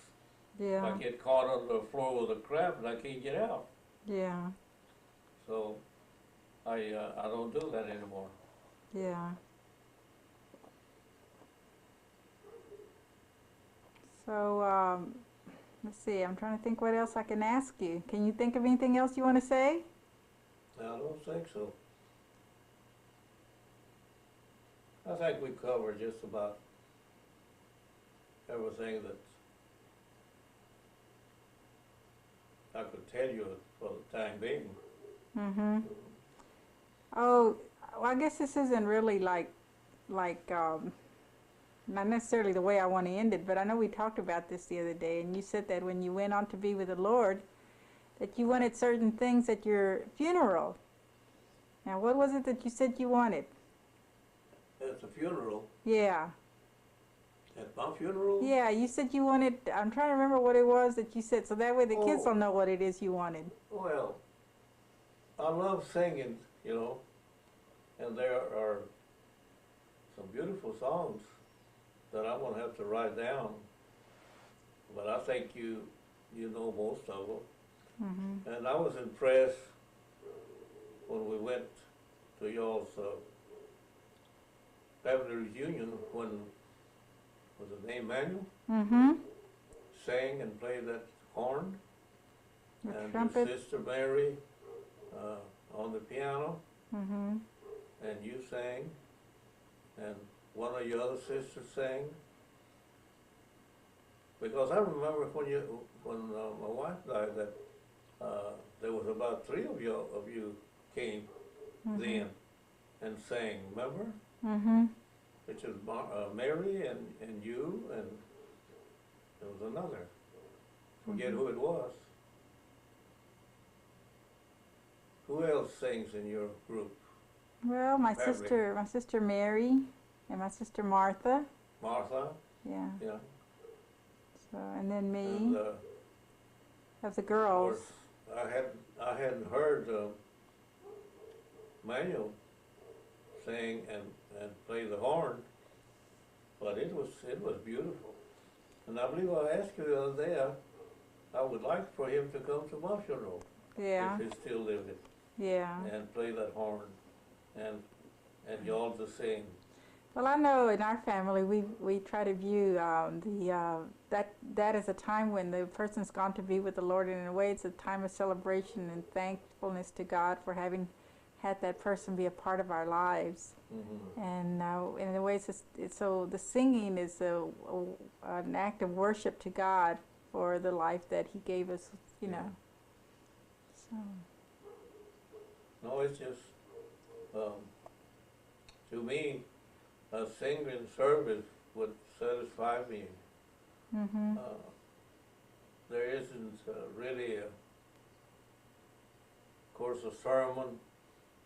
Speaker 1: Yeah.
Speaker 2: If I get caught under the floor with a cramp and I can't get out.
Speaker 1: Yeah.
Speaker 2: So I don't do that anymore.
Speaker 1: Yeah. So, let's see, I'm trying to think what else I can ask you. Can you think of anything else you want to say?
Speaker 2: I don't think so. I think we covered just about everything that I could tell you for the time being.
Speaker 1: Mm-hmm. Oh, well, I guess this isn't really like, not necessarily the way I want to end it, but I know we talked about this the other day, and you said that when you went on to be with the Lord, that you wanted certain things at your funeral. Now, what was it that you said you wanted?
Speaker 2: At the funeral?
Speaker 1: Yeah.
Speaker 2: At my funeral?
Speaker 1: Yeah, you said you wanted, I'm trying to remember what it was that you said, so that way the kids
Speaker 2: Oh.
Speaker 1: will know what it is you wanted.
Speaker 2: Well, I love singing, and there are some beautiful songs that I'm gonna have to write down. But I think you know most of them.
Speaker 1: Mm-hmm.
Speaker 2: And I was impressed when we went to y'all's family reunion when, was his name Manuel?
Speaker 1: Mm-hmm.
Speaker 2: Sang and played that horn.
Speaker 1: The
Speaker 2: And
Speaker 1: trumpet.
Speaker 2: your sister Mary on the piano,
Speaker 1: Mm-hmm.
Speaker 2: and you sang, and one of your other sisters sang. Because I remember when my wife died, that there was about three of you came
Speaker 1: Mm-hmm.
Speaker 2: then and sang. Remember?
Speaker 1: Mm-hmm.
Speaker 2: Which is Mary and you, and there was another. Forget
Speaker 1: Mm-hmm.
Speaker 2: who it was. Who else sings in your group?
Speaker 1: Well, my
Speaker 2: Family.
Speaker 1: sister Mary, and my sister Martha.
Speaker 2: Martha,
Speaker 1: Yeah.
Speaker 2: yeah.
Speaker 1: So, and then me,
Speaker 2: And
Speaker 1: of the
Speaker 2: of
Speaker 1: girls.
Speaker 2: course, I hadn't heard Manuel sing and play the horn, but it was beautiful. And I believe I asked you the other day, I would like for him to come to my funeral
Speaker 1: Yeah.
Speaker 2: if he still lived it,
Speaker 1: Yeah.
Speaker 2: and play that horn, and y'all to sing.
Speaker 1: Well, I know in our family we try to view that as a time when the person's gone to be with the Lord, and in a way it's a time of celebration and thankfulness to God for having had that person be a part of our lives.
Speaker 2: Mm-hmm.
Speaker 1: And in a way so the singing is an act of worship to God for the life that He gave us, you know. So.
Speaker 2: No, it's just to me, a singing service would satisfy me.
Speaker 1: Mhm.
Speaker 2: There isn't really, of course, a sermon,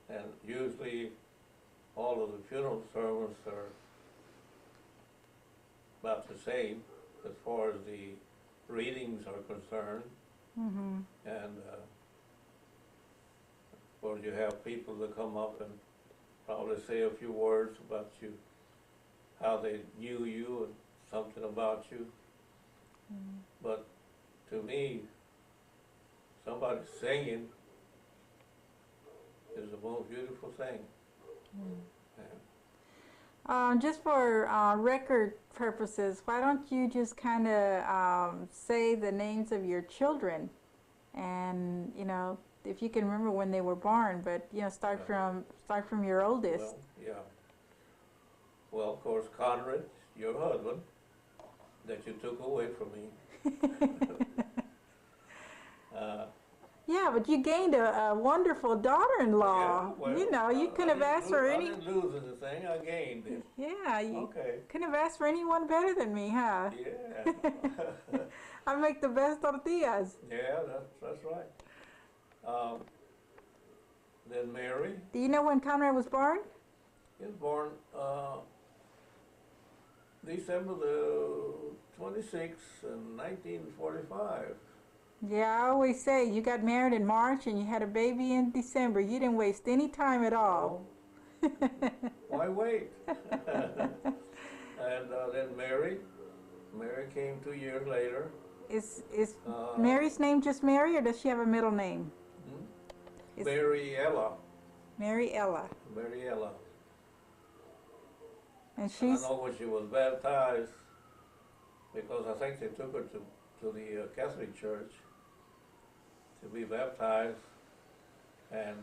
Speaker 2: and usually all of the funeral sermons are about the same as far as the readings are concerned,
Speaker 1: Mhm.
Speaker 2: and of course you have people that come up and probably say a few words about you, how they knew you and something about you.
Speaker 1: Mm.
Speaker 2: But to me, somebody singing is the most beautiful thing.
Speaker 1: Mm.
Speaker 2: Yeah.
Speaker 1: Just for record purposes, why don't you just kind of say the names of your children, and you know, if you can remember when they were born, but you know, start from your oldest.
Speaker 2: Well, yeah. Well, of course, Conrad, your husband, that you took away from me. uh,
Speaker 1: Yeah, but you gained a wonderful daughter-in-law.
Speaker 2: yeah, well,
Speaker 1: You know, you couldn't have asked for
Speaker 2: I
Speaker 1: any.
Speaker 2: didn't lose anything. I gained it.
Speaker 1: Yeah, you
Speaker 2: Okay.
Speaker 1: couldn't have asked for anyone better than me, huh?
Speaker 2: Yeah.
Speaker 1: I make the best tortillas.
Speaker 2: Yeah, that's right. Then Mary
Speaker 1: Do you know when Conrad was born?
Speaker 2: is born December the 26th, in 1945.
Speaker 1: Yeah, I always say you got married in March and you had a baby in December. You didn't waste any time at all.
Speaker 2: Oh, why wait? And then Mary came 2 years later.
Speaker 1: Is
Speaker 2: Uh,
Speaker 1: Mary's name just Mary, or does she have a middle name? Is
Speaker 2: Mariella.
Speaker 1: Mariella.
Speaker 2: Mariella.
Speaker 1: And
Speaker 2: I
Speaker 1: she's
Speaker 2: know when she was baptized, because I think they took her to the Catholic Church to be baptized, and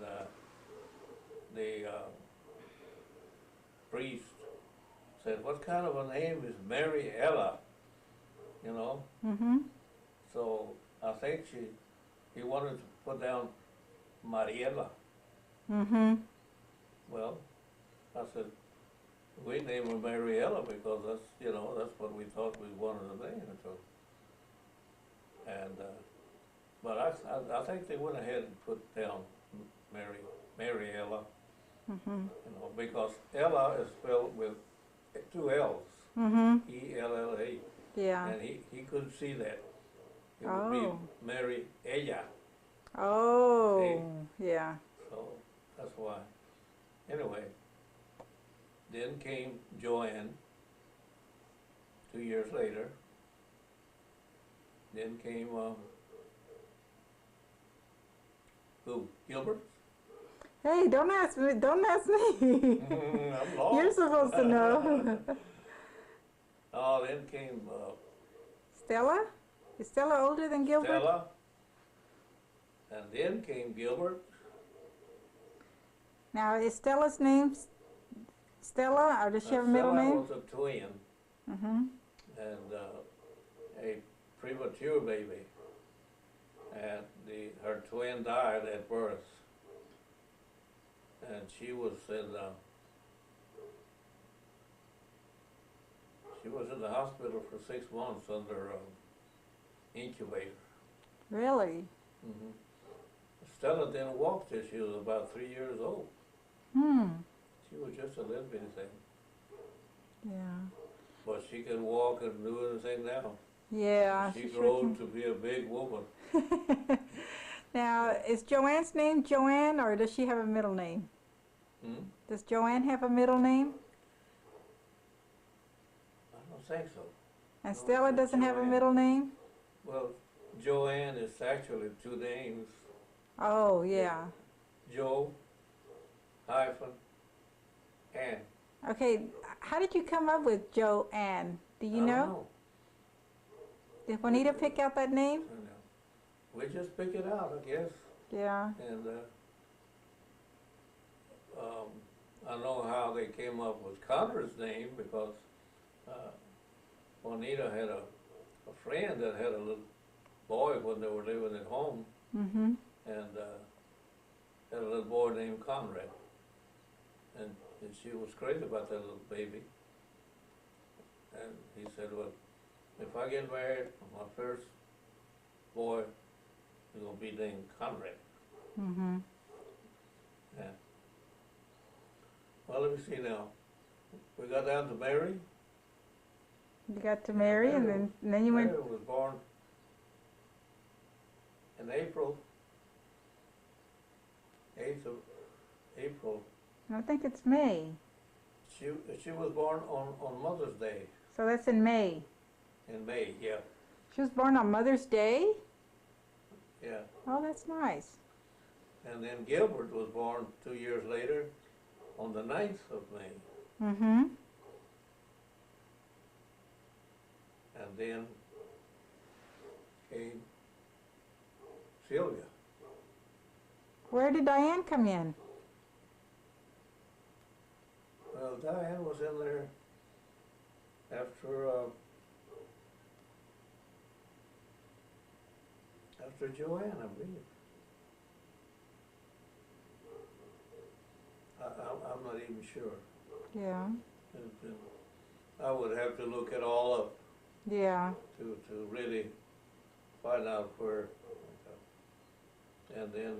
Speaker 2: the priest said, "What kind of a name is Mariella?" You know.
Speaker 1: mm-hmm.
Speaker 2: So I think he wanted to put down Mariella.
Speaker 1: Mm-hmm.
Speaker 2: Well, I said, we named her Mariella because that's what we thought we wanted to name her. So, and but I think they went ahead and put down Mariella,
Speaker 1: Mm-hmm.
Speaker 2: because Ella is spelled with two L's,
Speaker 1: Mm-hmm.
Speaker 2: E-L-L-A,
Speaker 1: Yeah.
Speaker 2: and he couldn't see that. It would
Speaker 1: Oh.
Speaker 2: be Mary Ella.
Speaker 1: Oh. Yeah.
Speaker 2: So that's why. Anyway, then came Joanne 2 years later. Then came who? Gilbert?
Speaker 1: Hey, don't ask me. Don't ask me.
Speaker 2: I'm lost.
Speaker 1: You're supposed to know.
Speaker 2: Oh, then came
Speaker 1: Stella? Is Stella older than Gilbert?
Speaker 2: Stella, and then came Gilbert.
Speaker 1: Now, is Stella's name Stella, or does she have a middle
Speaker 2: Stella
Speaker 1: name?
Speaker 2: was a twin,
Speaker 1: Mm-hmm.
Speaker 2: and a premature baby. And her twin died at birth. And she was in the hospital for 6 months under incubator.
Speaker 1: Really?
Speaker 2: Hmm. Stella didn't walk till she was about 3 years old.
Speaker 1: Hmm.
Speaker 2: She was just a little bitty thing.
Speaker 1: Yeah.
Speaker 2: But she can walk and do anything now.
Speaker 1: Yeah.
Speaker 2: She
Speaker 1: sure
Speaker 2: grew
Speaker 1: can.
Speaker 2: to be a big woman.
Speaker 1: Now, is Joanne's name Joanne, or does she have a middle name?
Speaker 2: Hmm?
Speaker 1: Does Joanne have a middle name?
Speaker 2: I don't think so.
Speaker 1: And
Speaker 2: No,
Speaker 1: Stella
Speaker 2: it's
Speaker 1: doesn't have a
Speaker 2: Joanne.
Speaker 1: middle name?
Speaker 2: Well, Joanne is actually 2 names.
Speaker 1: Oh, yeah.
Speaker 2: Joe hyphen Ann.
Speaker 1: Okay, how did you come up with Joanne? Do you
Speaker 2: I
Speaker 1: know?
Speaker 2: don't know.
Speaker 1: Did Juanita pick out that name?
Speaker 2: I know. We just pick it out, I guess.
Speaker 1: Yeah.
Speaker 2: And I know how they came up with Conrad's name because Juanita had a friend that had a little boy when they were living at home,
Speaker 1: Mm-hmm.
Speaker 2: and had a little boy named Conrad. And she was crazy about that little baby. And he said, well, if I get married, my first boy is going to be named Conrad.
Speaker 1: Mm-hmm.
Speaker 2: Yeah. Well, let me see now. We got down to Mary.
Speaker 1: You got to Mary, and then you
Speaker 2: Mary
Speaker 1: went.
Speaker 2: was born in April, 8th of April.
Speaker 1: I think it's May.
Speaker 2: She was born on Mother's Day
Speaker 1: So that's in May.
Speaker 2: in May, yeah,
Speaker 1: She was born on Mother's Day?
Speaker 2: yeah.
Speaker 1: Oh, that's nice.
Speaker 2: And then Gilbert was born 2 years later on the 9th of May.
Speaker 1: Mm-hmm.
Speaker 2: And then came Sylvia.
Speaker 1: Where did Diane come in?
Speaker 2: Well, Diane was in there after Joanne, I believe. I'm not even sure.
Speaker 1: Yeah.
Speaker 2: I would have to look it all up
Speaker 1: Yeah.
Speaker 2: to really find out where. And then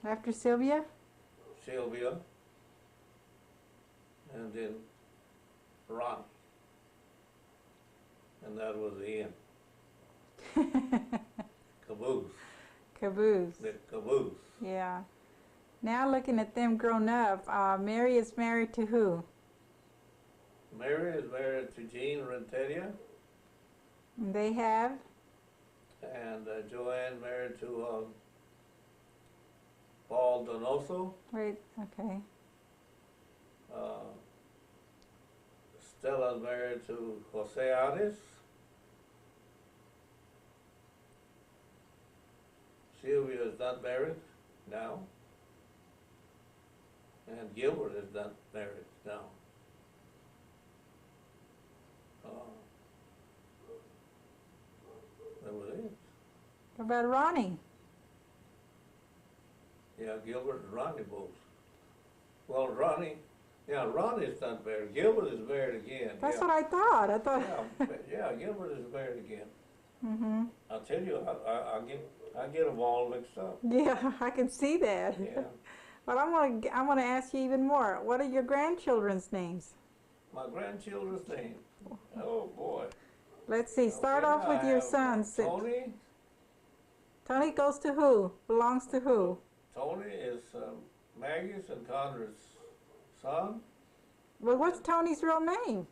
Speaker 1: After Sylvia?
Speaker 2: Sylvia, and then Ron, and that was the end. Caboose,
Speaker 1: Caboose.
Speaker 2: the caboose.
Speaker 1: Yeah. Now looking at them grown up, Mary is married to who?
Speaker 2: Mary is married to Jean Renteria,
Speaker 1: And they have?
Speaker 2: and Joanne married to Paul Donoso.
Speaker 1: Wait, okay.
Speaker 2: Stella married to Jose Ares. Sylvia is not married now. And Gilbert is not married now. That was it.
Speaker 1: What about Ronnie?
Speaker 2: Yeah, Gilbert and Ronnie both. Well, Ronnie's not married. Gilbert is married again.
Speaker 1: That's
Speaker 2: yeah.
Speaker 1: what I thought. I thought.
Speaker 2: Yeah, Gilbert is married again.
Speaker 1: Mm-hmm.
Speaker 2: I'll tell you, I get them all mixed up.
Speaker 1: Yeah, I can see that.
Speaker 2: Yeah.
Speaker 1: But I want to ask you even more. What are your grandchildren's names?
Speaker 2: My grandchildren's name. Oh boy.
Speaker 1: Let's see. Start
Speaker 2: Okay,
Speaker 1: off with
Speaker 2: I
Speaker 1: your
Speaker 2: have
Speaker 1: sons.
Speaker 2: Tony.
Speaker 1: Tony goes to who? Belongs to who?
Speaker 2: Tony is Maggie's and Conrad's son.
Speaker 1: Well, what's Tony's real name?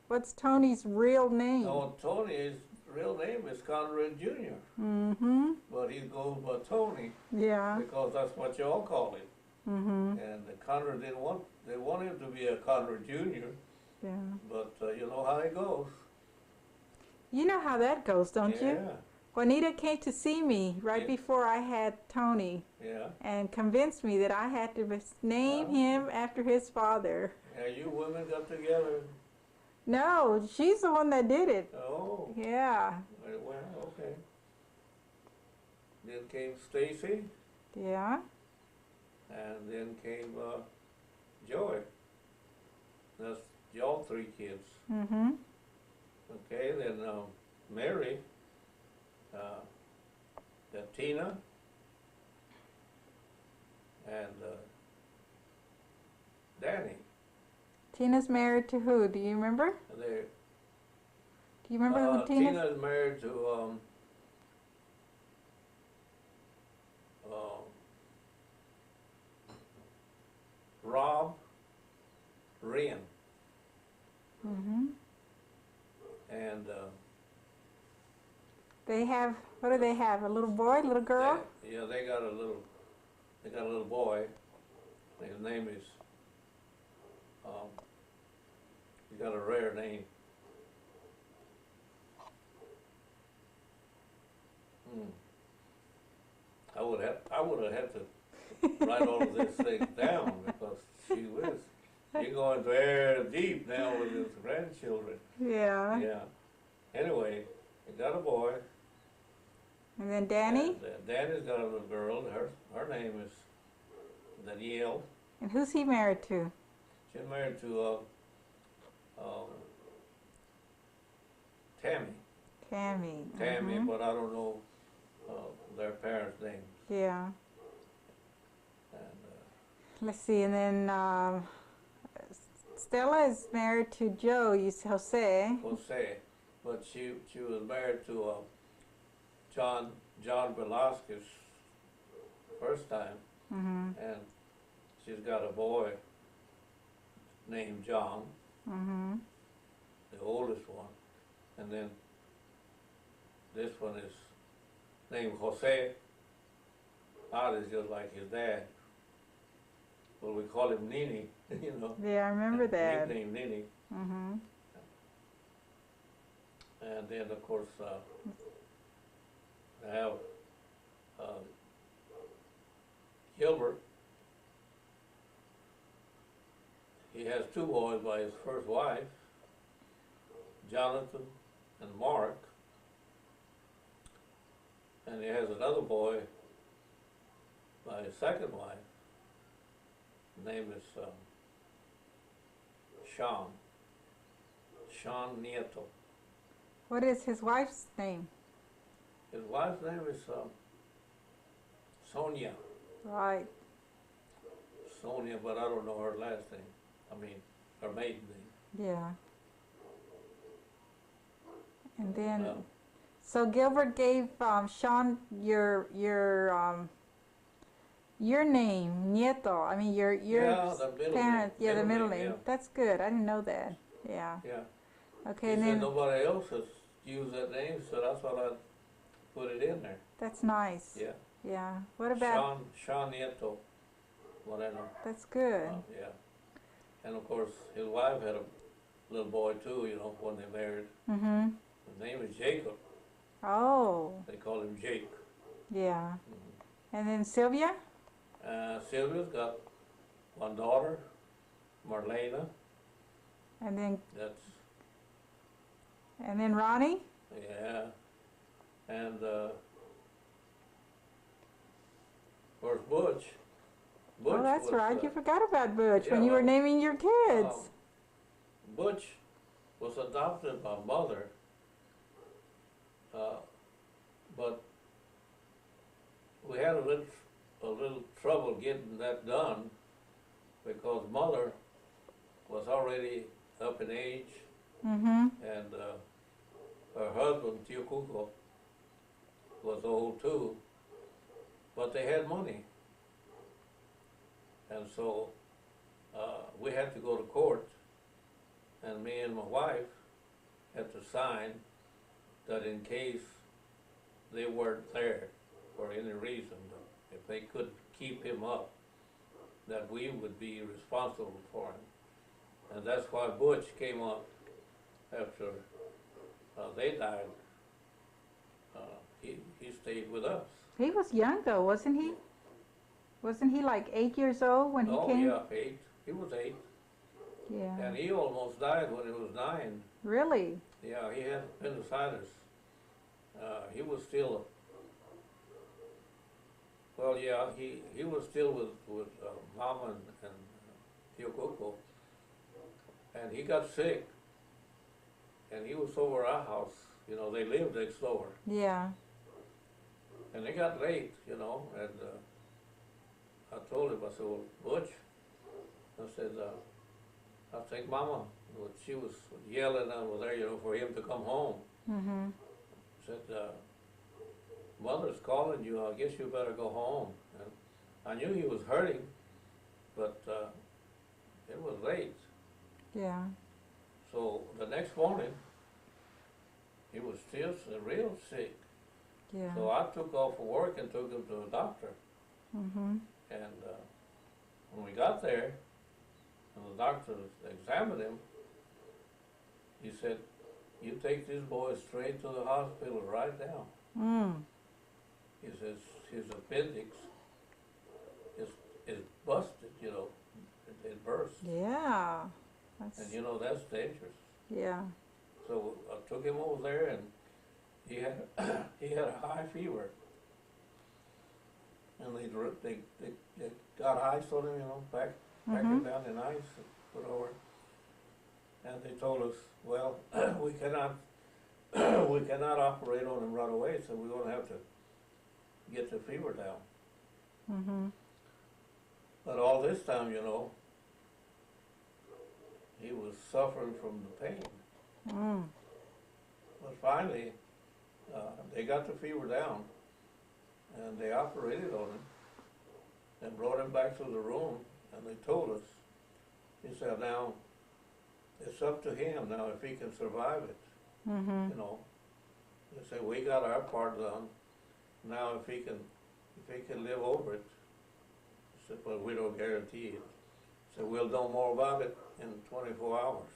Speaker 1: What's Tony's real name?
Speaker 2: No, Tony's real name is Conrad Jr.,
Speaker 1: Mm-hmm.
Speaker 2: but he goes by Tony
Speaker 1: Yeah.
Speaker 2: because that's what you all call him.
Speaker 1: Mm-hmm.
Speaker 2: And Conrad they want him to be a Conrad Jr.,
Speaker 1: Yeah.
Speaker 2: but you know how it goes.
Speaker 1: You know how that goes, don't you?
Speaker 2: Yeah,
Speaker 1: Juanita came to see me right
Speaker 2: Yeah.
Speaker 1: before I had Tony
Speaker 2: yeah.
Speaker 1: and convinced me that I had to name him after his father.
Speaker 2: Yeah, you women got together.
Speaker 1: No, she's the one that did it.
Speaker 2: Oh,
Speaker 1: Yeah.
Speaker 2: well, okay. Then came Stacy,
Speaker 1: Yeah.
Speaker 2: and then came Joy. That's y'all three kids.
Speaker 1: Mm-hmm.
Speaker 2: Okay, then Mary, then Tina, and Danny.
Speaker 1: Tina's married to who? Do you remember?
Speaker 2: They,
Speaker 1: Do you remember who Tina's?
Speaker 2: Tina's married to Rob Wren,
Speaker 1: Mm-hmm.
Speaker 2: and
Speaker 1: They have, what do they have? A little boy, little girl?
Speaker 2: they got a little boy. His name is he's got a rare name. I would have had to write all of this thing down because she was. You're going very deep now with his grandchildren.
Speaker 1: Yeah.
Speaker 2: Yeah. Anyway, he got a boy.
Speaker 1: And then Danny?
Speaker 2: And, Danny's got a little girl. Her name is Danielle.
Speaker 1: And who's he married to?
Speaker 2: She's married to Tammy.
Speaker 1: Tammy.
Speaker 2: Tammy,
Speaker 1: Mhm.
Speaker 2: but I don't know their parents' names.
Speaker 1: Yeah.
Speaker 2: And
Speaker 1: Let's see, and then Stella is married to Joe, Jose.
Speaker 2: Jose, but she was married to John Velasquez first time,
Speaker 1: Mm-hmm.
Speaker 2: and she's got a boy named John,
Speaker 1: Mm-hmm.
Speaker 2: the oldest one, and then this one is named Jose. Odd is just like his dad. Well, we call him Nini, you know.
Speaker 1: Yeah, I remember that.
Speaker 2: Nickname Nini.
Speaker 1: Mm-hmm.
Speaker 2: And then, of course, I have Gilbert. He has two boys by his first wife, Jonathan and Mark. And he has another boy by his second wife. His name is Sean Nieto.
Speaker 1: What is his wife's name?
Speaker 2: His wife's name is Sonia.
Speaker 1: Right.
Speaker 2: Sonia, but I don't know her last name. I mean, her maiden name.
Speaker 1: Yeah. And then,
Speaker 2: Uh,
Speaker 1: so Gilbert gave Sean your name, Nieto. I mean your
Speaker 2: Yeah, the middle
Speaker 1: parents.
Speaker 2: name.
Speaker 1: Yeah, the middle
Speaker 2: Middle name,
Speaker 1: name.
Speaker 2: yeah.
Speaker 1: That's good. I didn't know that. Yeah.
Speaker 2: Yeah.
Speaker 1: Okay,
Speaker 2: He
Speaker 1: and
Speaker 2: said
Speaker 1: then
Speaker 2: nobody else has used that name, so that's why I put it in there.
Speaker 1: that's nice.
Speaker 2: Yeah.
Speaker 1: Yeah. What about?
Speaker 2: Sean Nieto Moreno.
Speaker 1: That's good.
Speaker 2: Yeah. And of course, his wife had a little boy too, you know, when they married.
Speaker 1: Mm-hmm.
Speaker 2: His name is Jacob.
Speaker 1: Oh.
Speaker 2: They call him Jake.
Speaker 1: Yeah.
Speaker 2: Mhm.
Speaker 1: And then Sylvia.
Speaker 2: Sylvia's got one daughter, Marlena.
Speaker 1: And then
Speaker 2: That's,
Speaker 1: Ronnie.
Speaker 2: yeah. And, of course, Butch.
Speaker 1: Oh, that's
Speaker 2: was,
Speaker 1: right. You forgot about Butch when
Speaker 2: yeah,
Speaker 1: you were
Speaker 2: well,
Speaker 1: naming your kids.
Speaker 2: Butch was adopted by mother, but we had a little trouble getting that done because mother was already up in age,
Speaker 1: Mm-hmm.
Speaker 2: and her husband Tio Cuco was old too, but they had money, and so we had to go to court, and me and my wife had to sign that in case they weren't there for any reason, if they couldn't keep him up, that we would be responsible for him. And that's why Butch came up after they died. He stayed with us.
Speaker 1: He was young though, wasn't he? Wasn't he like 8 years old when he came?
Speaker 2: Oh yeah, 8. He was 8.
Speaker 1: Yeah.
Speaker 2: And he almost died when he was 9.
Speaker 1: Really?
Speaker 2: Yeah, he had appendicitis. He was still, well, yeah, he was still with Mama and Tio Coco. And he got sick. And he was over our house. You know, they lived next door.
Speaker 1: Yeah.
Speaker 2: And it got late, you know, and I told him, I said, well, Butch, I said, I think Mama, she was yelling over there, you know, for him to come home.
Speaker 1: Mm-hmm.
Speaker 2: Said, Mother's calling you, I guess you better go home. And I knew he was hurting, but it was late.
Speaker 1: Yeah.
Speaker 2: So the next morning, he was still real sick.
Speaker 1: Yeah.
Speaker 2: So I took off for work and took him to a doctor.
Speaker 1: Mm-hmm.
Speaker 2: And when we got there, and the doctor examined him, he said, you take this boy straight to the hospital right now.
Speaker 1: Mm.
Speaker 2: He says his appendix is busted, you know, it burst.
Speaker 1: Yeah. That's,
Speaker 2: And you know, that's dangerous.
Speaker 1: yeah.
Speaker 2: So I took him over there, and he had he had a high fever. And they got ice on him, you know, pack him down in ice and put over. And they told us, well, we cannot operate on him right away, so we're going to have to get the fever down.
Speaker 1: Mm-hmm.
Speaker 2: But all this time, you know, he was suffering from the pain.
Speaker 1: Mm.
Speaker 2: But finally, they got the fever down, and they operated on him, and brought him back to the room, and they told us, he said, now, it's up to him now if he can survive it,
Speaker 1: Mm-hmm.
Speaker 2: you know. They said, we got our part done, now if he can live over it, he said, but we don't guarantee it. So we'll know more about it in 24 hours.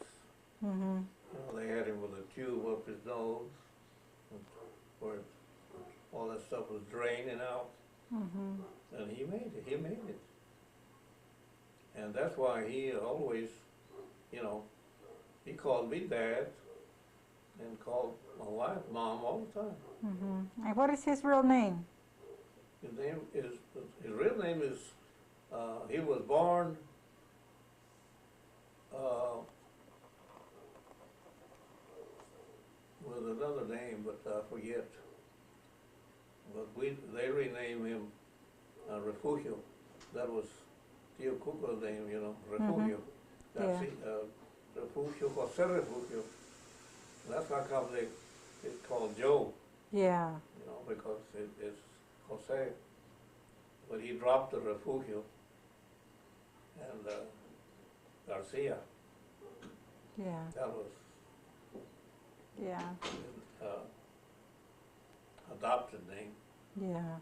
Speaker 1: Mm-hmm.
Speaker 2: You know, they had him with a tube up his nose, where all that stuff was draining out,
Speaker 1: Mm-hmm.
Speaker 2: and he made it. And that's why he always, you know, he called me Dad, and called my wife Mom all the time.
Speaker 1: Mm-hmm. And what is his real name?
Speaker 2: His real name is, he was born, with another name, but I forget. But they renamed him Refugio. That was Tio Cuco's name, you know, Refugio. That's Refugio, Jose Refugio. That's how come it's called Joe,
Speaker 1: Yeah.
Speaker 2: you know, because it's Jose. But he dropped the Refugio and Garcia.
Speaker 1: Yeah.
Speaker 2: That was
Speaker 1: Yeah.
Speaker 2: his adopted name.
Speaker 1: Yeah.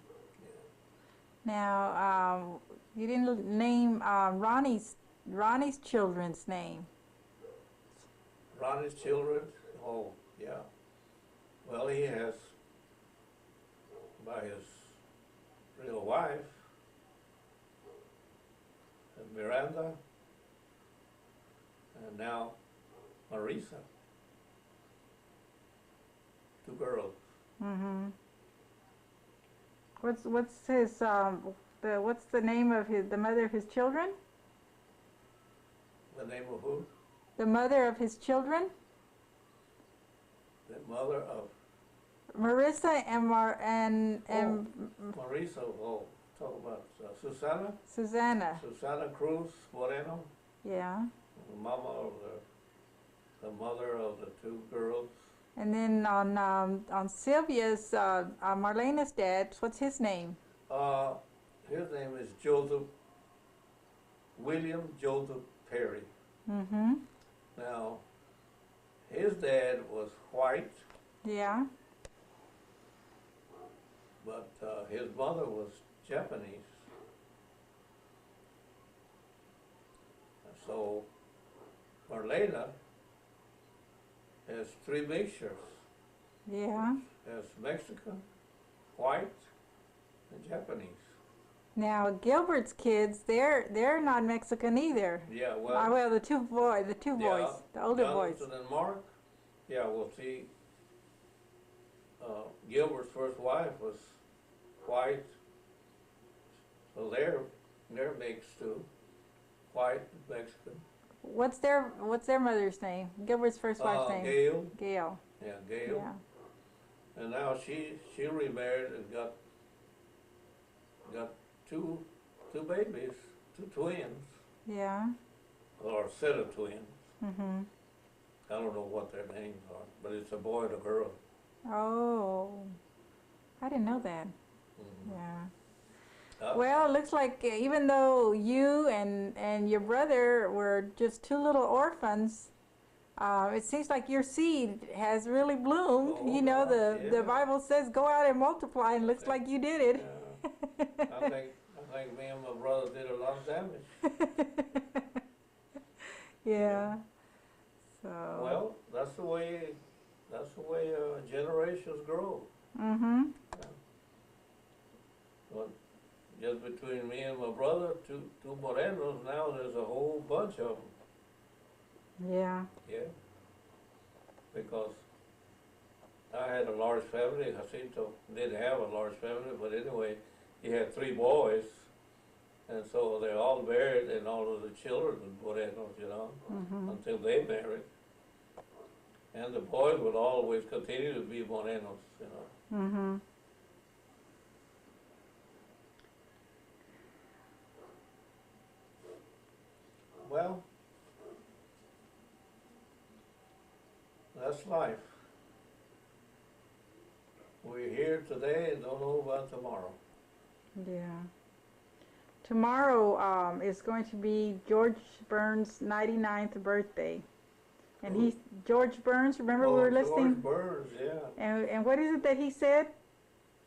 Speaker 1: Now, you didn't name Ronnie's children's name.
Speaker 2: Ronnie's children, oh, yeah. Well, he has, by his real wife, Miranda, and now Marisa. 2 girls.
Speaker 1: Mm-hmm. What's his what's the name of the mother of his children?
Speaker 2: The name of who?
Speaker 1: The mother of his children?
Speaker 2: The mother of
Speaker 1: Marissa and
Speaker 2: Marisa. Oh, talk about Susana.
Speaker 1: Susanna.
Speaker 2: Susana Cruz Moreno,
Speaker 1: Yeah.
Speaker 2: the mama of the mother of the 2 girls.
Speaker 1: And then on Sylvia's Marlena's dad, what's his name?
Speaker 2: His name is William Joseph Perry.
Speaker 1: Mm-hmm.
Speaker 2: Now, his dad was white,
Speaker 1: Yeah.
Speaker 2: but his mother was Japanese. So Marlena has three mixtures.
Speaker 1: Yeah.
Speaker 2: Has Mexican, white, and Japanese.
Speaker 1: Now Gilbert's kids, they're not Mexican either.
Speaker 2: Yeah,
Speaker 1: Well, the two boys, the older boys.
Speaker 2: Jonathan and Mark. Yeah, well, see, Gilbert's first wife was white, so they're mixed too, white and Mexican.
Speaker 1: What's their mother's name? Gilbert's first wife's name?
Speaker 2: Gail.
Speaker 1: Gail.
Speaker 2: Yeah, Gail.
Speaker 1: Yeah.
Speaker 2: And now she remarried and got two babies, two twins,
Speaker 1: Yeah.
Speaker 2: or a set of twins.
Speaker 1: Mhm.
Speaker 2: I don't know what their names are, but it's a boy and a girl.
Speaker 1: Oh, I didn't know that.
Speaker 2: Mhm.
Speaker 1: Yeah. Well, it looks like even though you and your brother were just two little orphans, it seems like your seed has really bloomed.
Speaker 2: Oh,
Speaker 1: You know,
Speaker 2: gosh,
Speaker 1: the
Speaker 2: yeah.
Speaker 1: Bible says go out and multiply, and looks like you did it.
Speaker 2: Yeah. I think me and my brother did a lot of damage.
Speaker 1: Yeah. So.
Speaker 2: Well, that's the way generations grow.
Speaker 1: Mhm.
Speaker 2: But just between me and my brother, two Morenos, now there's a whole bunch of them.
Speaker 1: Yeah.
Speaker 2: Yeah. Because I had a large family. Jacinto didn't have a large family, but anyway, he had three boys, and so they're all married, and all of the children were Morenos, you know,
Speaker 1: Mhm.
Speaker 2: until they married. And the boys would always continue to be Morenos, you know.
Speaker 1: Mhm.
Speaker 2: Well, that's life. We're here today and don't know about tomorrow.
Speaker 1: Yeah. Tomorrow is going to be George Burns' 99th birthday. And he's George Burns, remember we were listening?
Speaker 2: George Burns, yeah.
Speaker 1: And what is it that he said?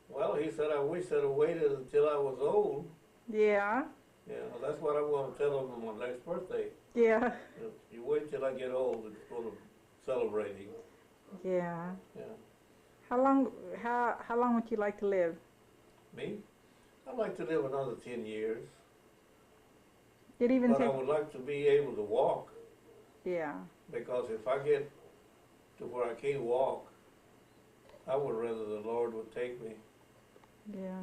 Speaker 2: Well, he said, I wish I'd have waited until I was old.
Speaker 1: Yeah.
Speaker 2: Yeah, that's what I'm going to tell him on my next birthday.
Speaker 1: Yeah.
Speaker 2: You wait till I get old and go to celebrating.
Speaker 1: Yeah.
Speaker 2: Yeah.
Speaker 1: How long would you like to live?
Speaker 2: Me? I'd like to live another 10 years.
Speaker 1: It even
Speaker 2: But I
Speaker 1: take.
Speaker 2: would like to be able to walk,
Speaker 1: Yeah.
Speaker 2: because if I get to where I can't walk, I would rather the Lord would take me.
Speaker 1: Yeah.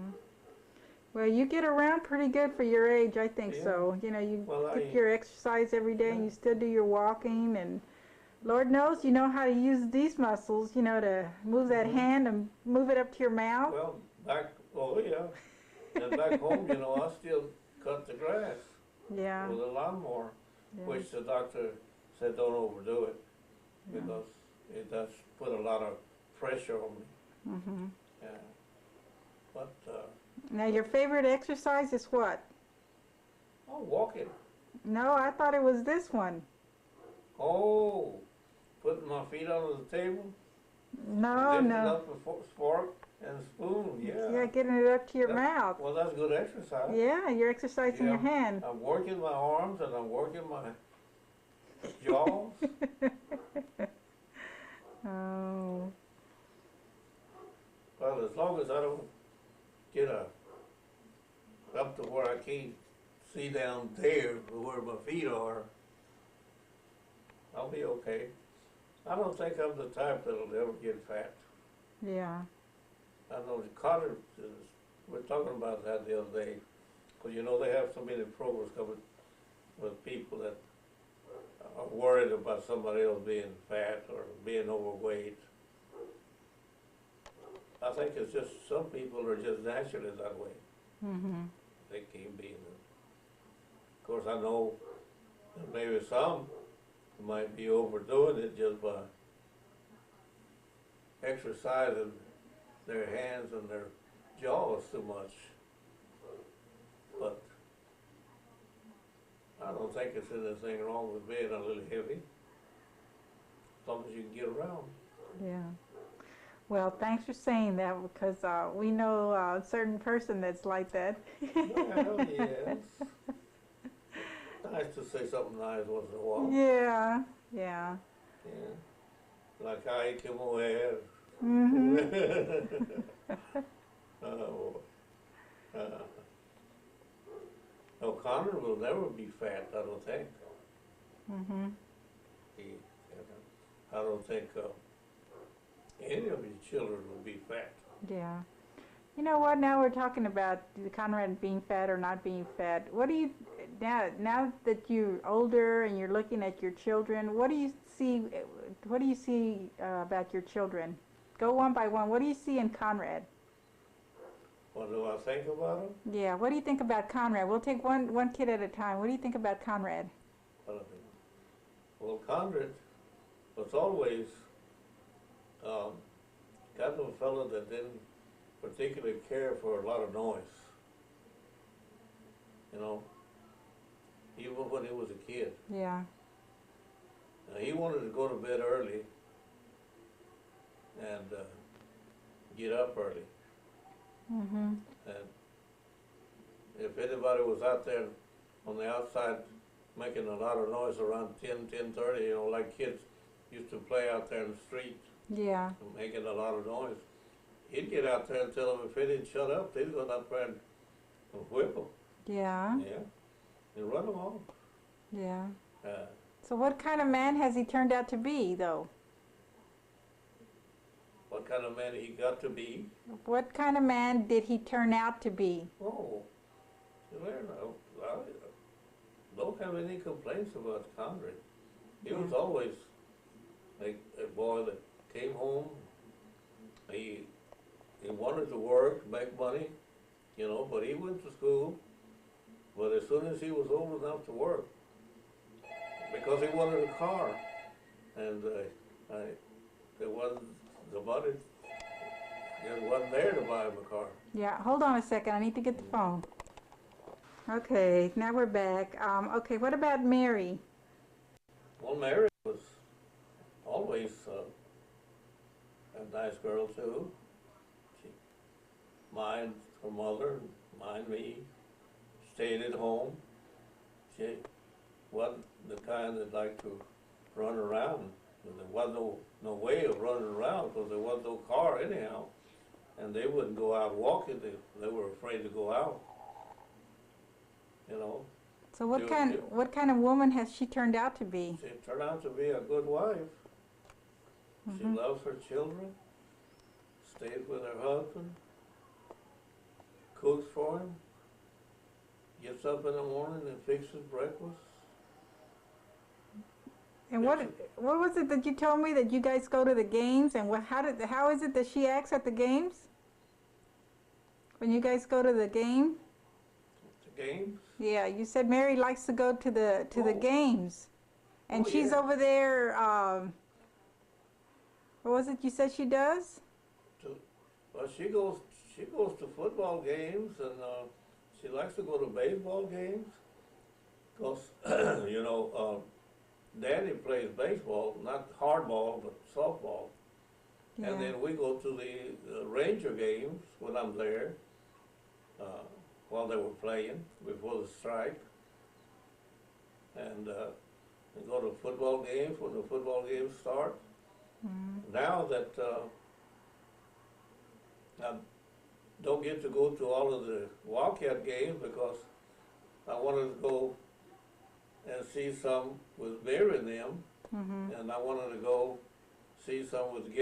Speaker 1: Well, you get around pretty good for your age, I think
Speaker 2: Yeah.
Speaker 1: so. You know, you
Speaker 2: Well,
Speaker 1: get your exercise every day, and
Speaker 2: Yeah.
Speaker 1: you still do your walking, and Lord knows you know how to use these muscles, you know, to move that
Speaker 2: Mhm.
Speaker 1: hand and move it up to your mouth.
Speaker 2: Well, yeah. And back home, you know, I still cut the grass
Speaker 1: Yeah.
Speaker 2: with a lawnmower,
Speaker 1: Yeah.
Speaker 2: which the doctor said don't overdo it,
Speaker 1: Yeah.
Speaker 2: because it does put a lot of pressure on me.
Speaker 1: Mhm.
Speaker 2: Yeah. But,
Speaker 1: Now, your favorite exercise is what?
Speaker 2: walking.
Speaker 1: No, I thought it was this one.
Speaker 2: Oh, putting my feet under the table,
Speaker 1: No,
Speaker 2: lifting
Speaker 1: no.
Speaker 2: up a fork and spoon, yeah.
Speaker 1: Yeah, getting it up to your
Speaker 2: That-
Speaker 1: mouth.
Speaker 2: Well, that's good exercise.
Speaker 1: Yeah, you're exercising your
Speaker 2: Yeah.
Speaker 1: hand.
Speaker 2: I'm working my arms and I'm working my jaws.
Speaker 1: Oh.
Speaker 2: Well, as long as I don't get up to where I can't see down there where my feet are, I'll be okay. I don't think I'm the type that'll ever get fat.
Speaker 1: Yeah.
Speaker 2: I know Connor, we're talking about that the other day, because you know they have so many programs coming with people that are worried about somebody else being fat or being overweight. I think it's just some people are just naturally that way.
Speaker 1: Mhm.
Speaker 2: They can't be. Of course, I know that maybe some might be overdoing it just by exercising their hands and their jaws too much. But I don't think there's anything wrong with being a little heavy, as long as you can get around.
Speaker 1: Yeah. Well, thanks for saying that because we know a certain person that's like that.
Speaker 2: Well, yes. Nice to say something nice once in a while.
Speaker 1: Yeah, yeah.
Speaker 2: Yeah. Like I came away.
Speaker 1: Mhm.
Speaker 2: Oh, uh, no, Connor will never be fat, I don't think.
Speaker 1: Mhm.
Speaker 2: He, I don't think any of his children will be fat.
Speaker 1: Yeah. You know what? Now we're talking about the Conrad being fat or not being fat. What do you now that you're older and you're looking at your children? What do you see? What do you see about your children? Go one by one. What do you see in Conrad?
Speaker 2: What do I think about him?
Speaker 1: Yeah. What do you think about Conrad? We'll take one kid at a time. What do you think about Conrad?
Speaker 2: What I think. Well, Conrad was always um, kind of a fellow that didn't particularly care for a lot of noise. You know, even when he was a kid.
Speaker 1: Yeah.
Speaker 2: He wanted to go to bed early and get up early.
Speaker 1: Mhm.
Speaker 2: And if anybody was out there on the outside making a lot of noise around 10:30, you know, like kids used to play out there in the street
Speaker 1: Yeah.
Speaker 2: making a lot of noise, he'd get out there and tell them if they didn't shut up, they'd go out there and whip them.
Speaker 1: Yeah.
Speaker 2: Yeah, and run them off.
Speaker 1: Yeah.
Speaker 2: Uh,
Speaker 1: So what kind of man has he turned out to be, though?
Speaker 2: what kind of man he got to be?
Speaker 1: What kind of man did he turn out to be?
Speaker 2: Oh, well, I don't have any complaints about Conrad. He was always like a boy that came home. He wanted to work, make money, you know, but he went to school. But as soon as he was old enough to work, because he wanted a car, and there wasn't the money, it wasn't there to buy him a car.
Speaker 1: Yeah, hold on a second. I need to get the phone. Okay, now we're back. Okay, what about Mary?
Speaker 2: Well, Mary was always a nice girl too. She minded her mother, minded me, stayed at home. She wasn't the kind that liked to run around. There wasn't no way of running around because there wasn't no car anyhow. And they wouldn't go out walking. They were afraid to go out. You know.
Speaker 1: So what kind of woman has she turned out to be?
Speaker 2: She turned out to be a good wife. She
Speaker 1: Mhm.
Speaker 2: loves her children, stays with her husband, cooks for him, gets up in the morning and fixes breakfast.
Speaker 1: And what was it that you told me that you guys go to the games and how is it that she acts at the games? When you guys go to the game?
Speaker 2: The games.
Speaker 1: Yeah, you said Mary likes to go to the games. And
Speaker 2: Oh,
Speaker 1: she's
Speaker 2: yeah.
Speaker 1: over there what was it you said she does?
Speaker 2: Well, she goes to football games and she likes to go to baseball games because you know Daddy plays baseball, not hardball but softball.
Speaker 1: Yeah.
Speaker 2: And then we go to the Ranger games when I'm there while they were playing before the strike. And we go to football games when the football games start.
Speaker 1: Mm.
Speaker 2: Now that I don't get to go to all of the Wildcat games because I wanted to go and see some with Mary and them,
Speaker 1: Mhm.
Speaker 2: and I wanted to go see some with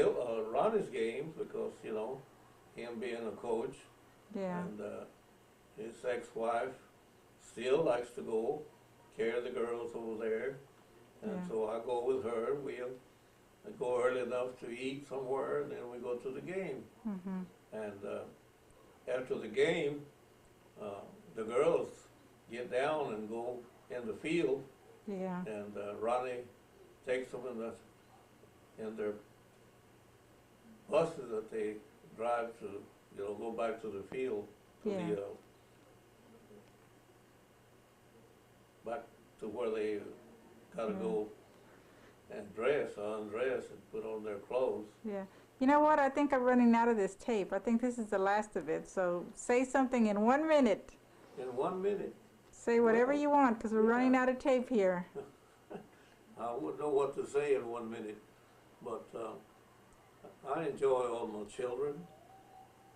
Speaker 2: Ronnie's games because, you know, him being a coach,
Speaker 1: Yeah.
Speaker 2: and his ex-wife still likes to go carry the girls over there, and
Speaker 1: Yeah.
Speaker 2: so I go with her. I go early enough to eat somewhere, and then we go to the game.
Speaker 1: Mhm.
Speaker 2: And after the game, the girls get down and go in the field,
Speaker 1: Yeah.
Speaker 2: and Ronnie takes them in their buses that they drive to, you know, go back to the field, to
Speaker 1: Yeah.
Speaker 2: the back to where they gotta
Speaker 1: Yeah.
Speaker 2: go and undress, and put on their clothes.
Speaker 1: Yeah. You know what? I think I'm running out of this tape. I think this is the last of it. So say something in 1 minute.
Speaker 2: In 1 minute,
Speaker 1: Say whatever
Speaker 2: Well,
Speaker 1: you want, because we're
Speaker 2: yeah.
Speaker 1: running out of tape here.
Speaker 2: I wouldn't know what to say in 1 minute, but I enjoy all my children,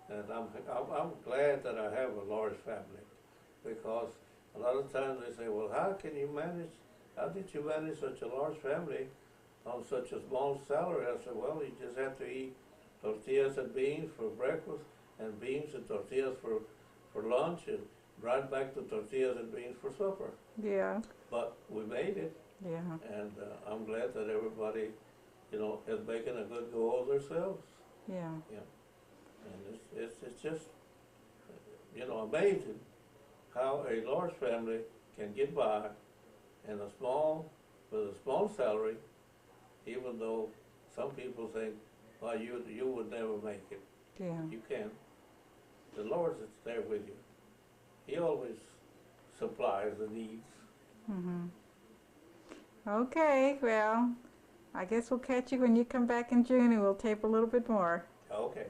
Speaker 2: and I'm glad that I have a large family, because a lot of times they say, well, how did you manage such a large family on such a small salary? I said, well, you just have to eat tortillas and beans for breakfast, and beans and tortillas for lunch, and right back to tortillas and beans for supper.
Speaker 1: Yeah,
Speaker 2: But we made it,
Speaker 1: yeah.
Speaker 2: and I'm glad that everybody, you know, is making a good go of themselves.
Speaker 1: Yeah.
Speaker 2: And it's just, you know, amazing how a large family can get by with a small salary, even though some people think, well, you would never make it.
Speaker 1: Yeah.
Speaker 2: You can. The Lord is there with you. He always supplies the needs.
Speaker 1: Mhm. Okay, well, I guess we'll catch you when you come back in June and we'll tape a little bit more.
Speaker 2: Okay.